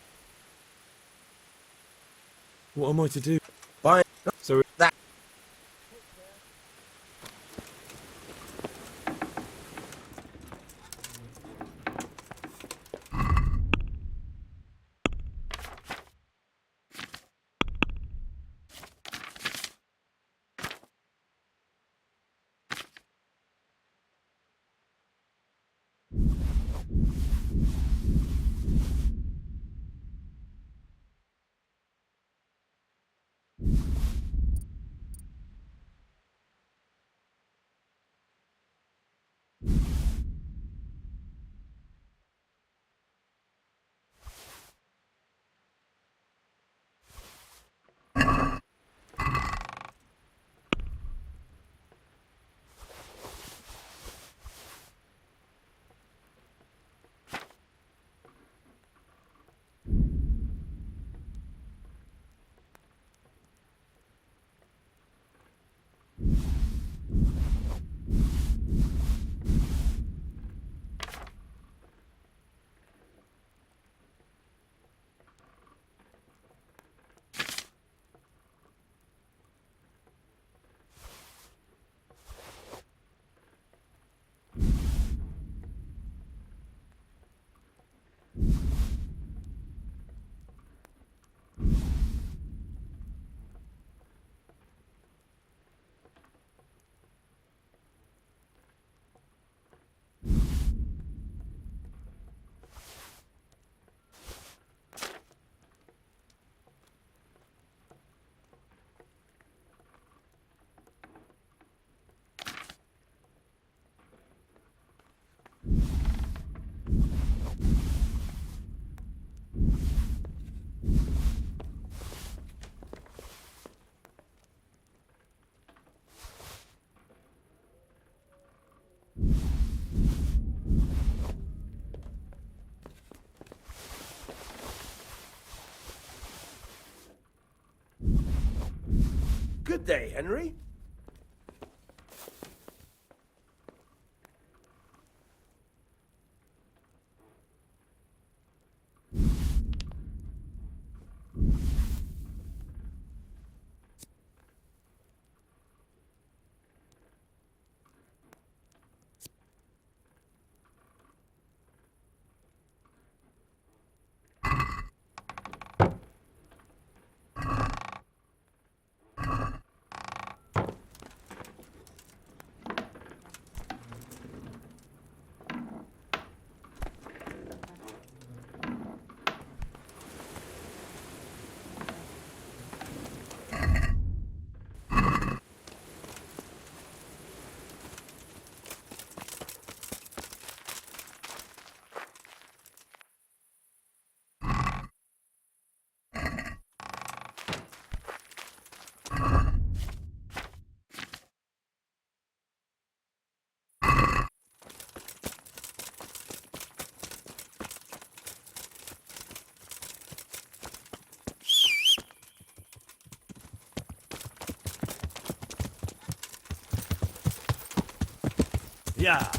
What am I to do? Fine. So that. Good day, Henry. Yeah.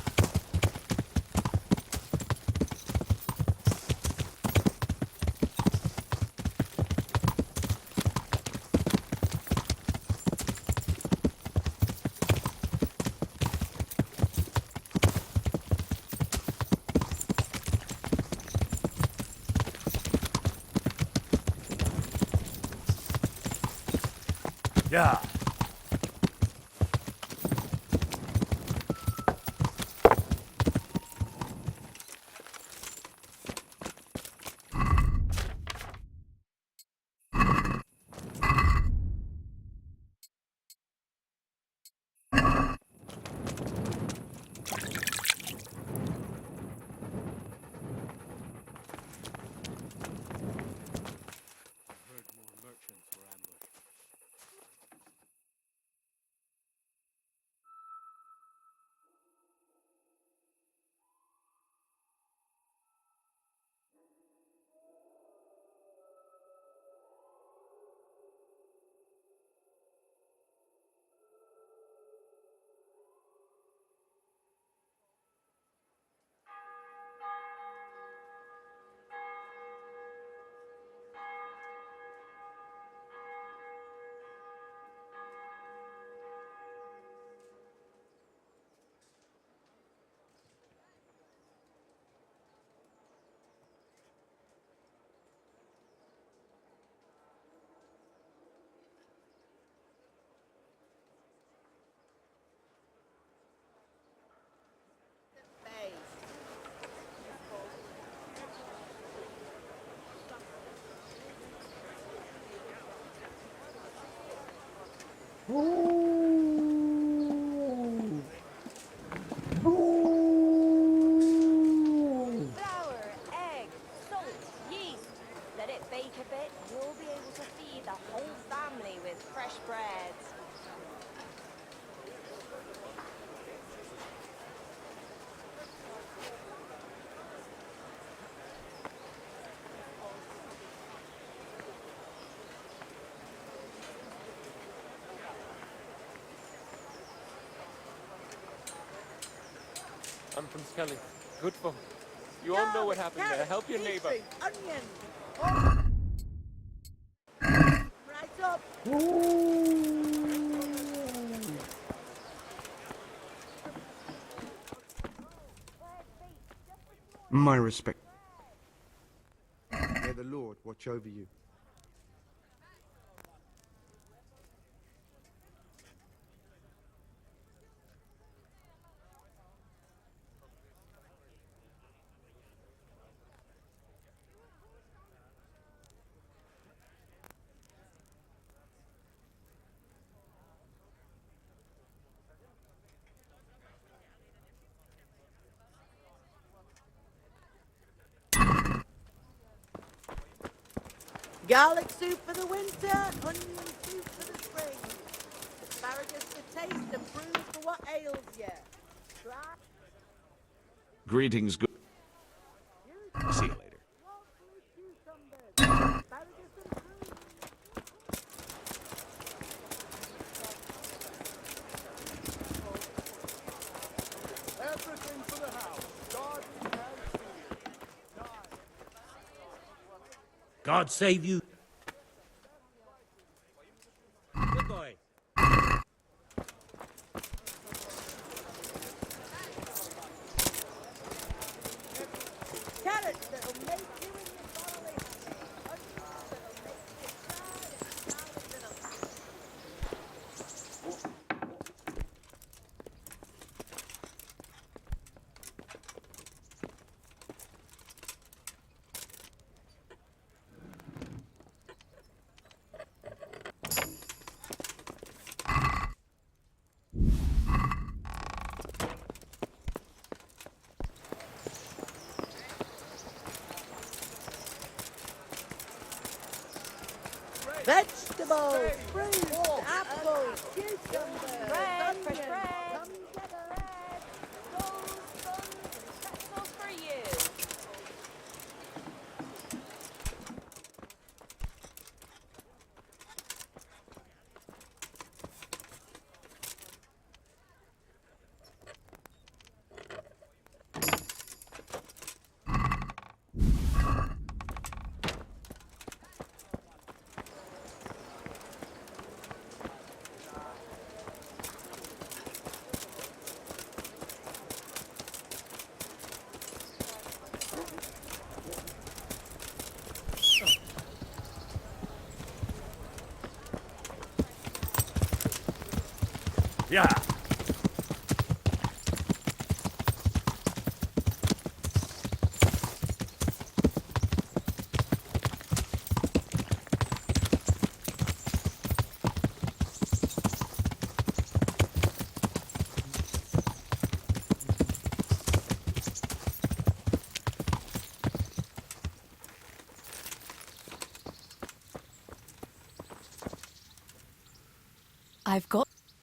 Yeah. Flour, egg, salt, yeast. Let it bake a bit, and you'll be able to feed the whole family with fresh bread. I'm from Skelly. Good folk. You all know what happened there. Help your neighbor. Onion. Right up. My respect. May the Lord watch over you. Garlic soup for the winter, onion soup for the spring. Asparagus for taste and prunes for what ails you. Try. Greetings, good. See you later. Everything for the house. God has God save you. Good boy. Carrots that'll make you and your family happy. Onions that'll make you proud and garlic that'll... Vegetables, fruits, apples, cucumbers, Bread, fresh onions. bread. Come get Bread, rolls, buns, and pretzels for you. Yeah.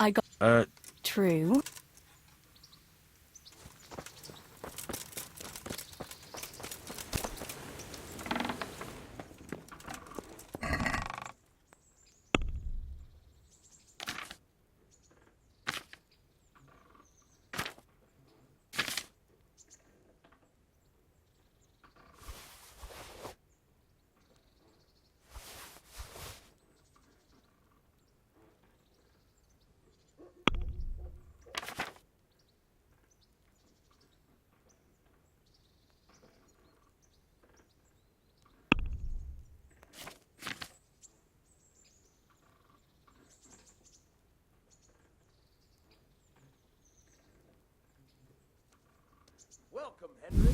I got true. Welcome, Henry.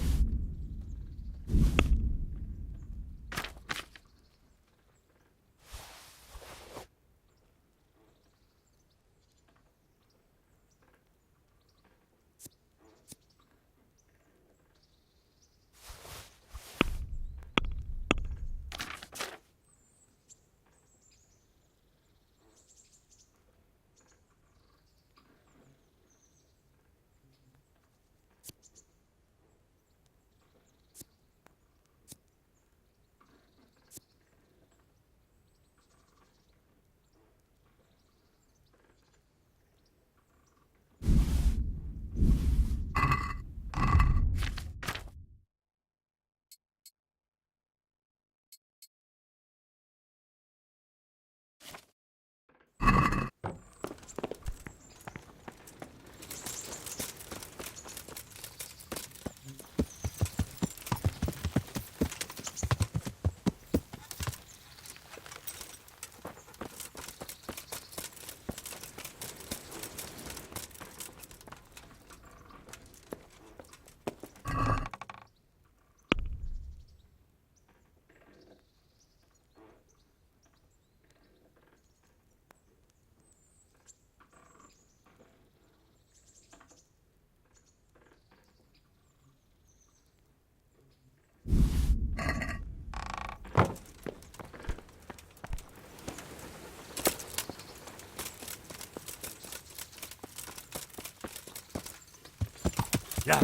Yeah.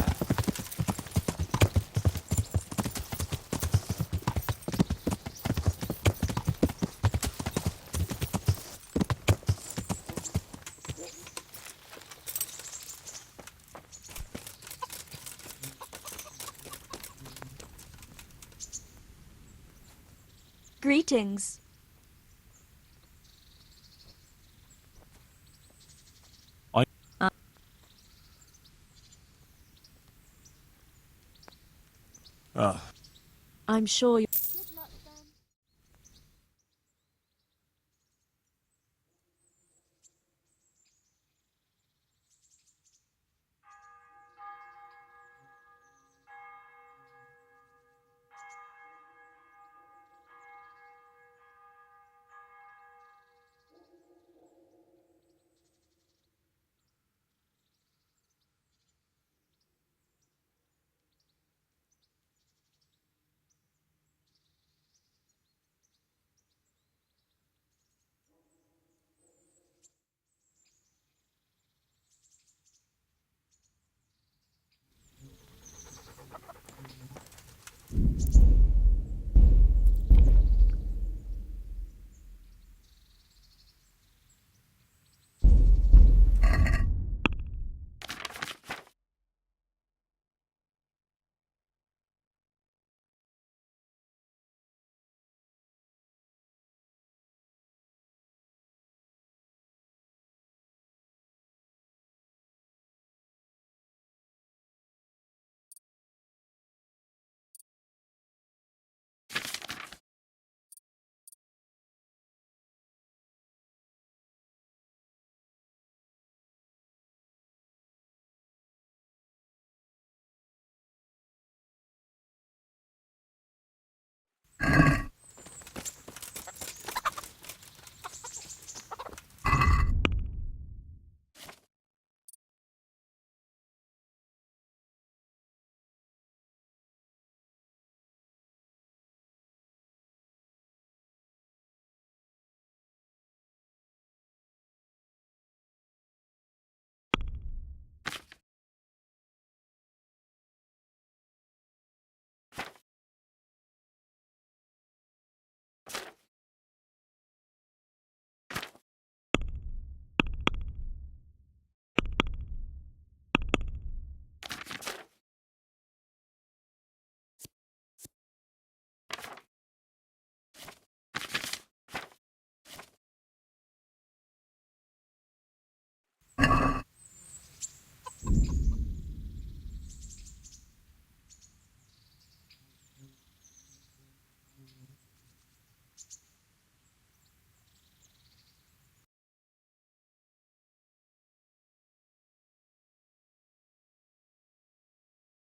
Greetings. I'm sure you...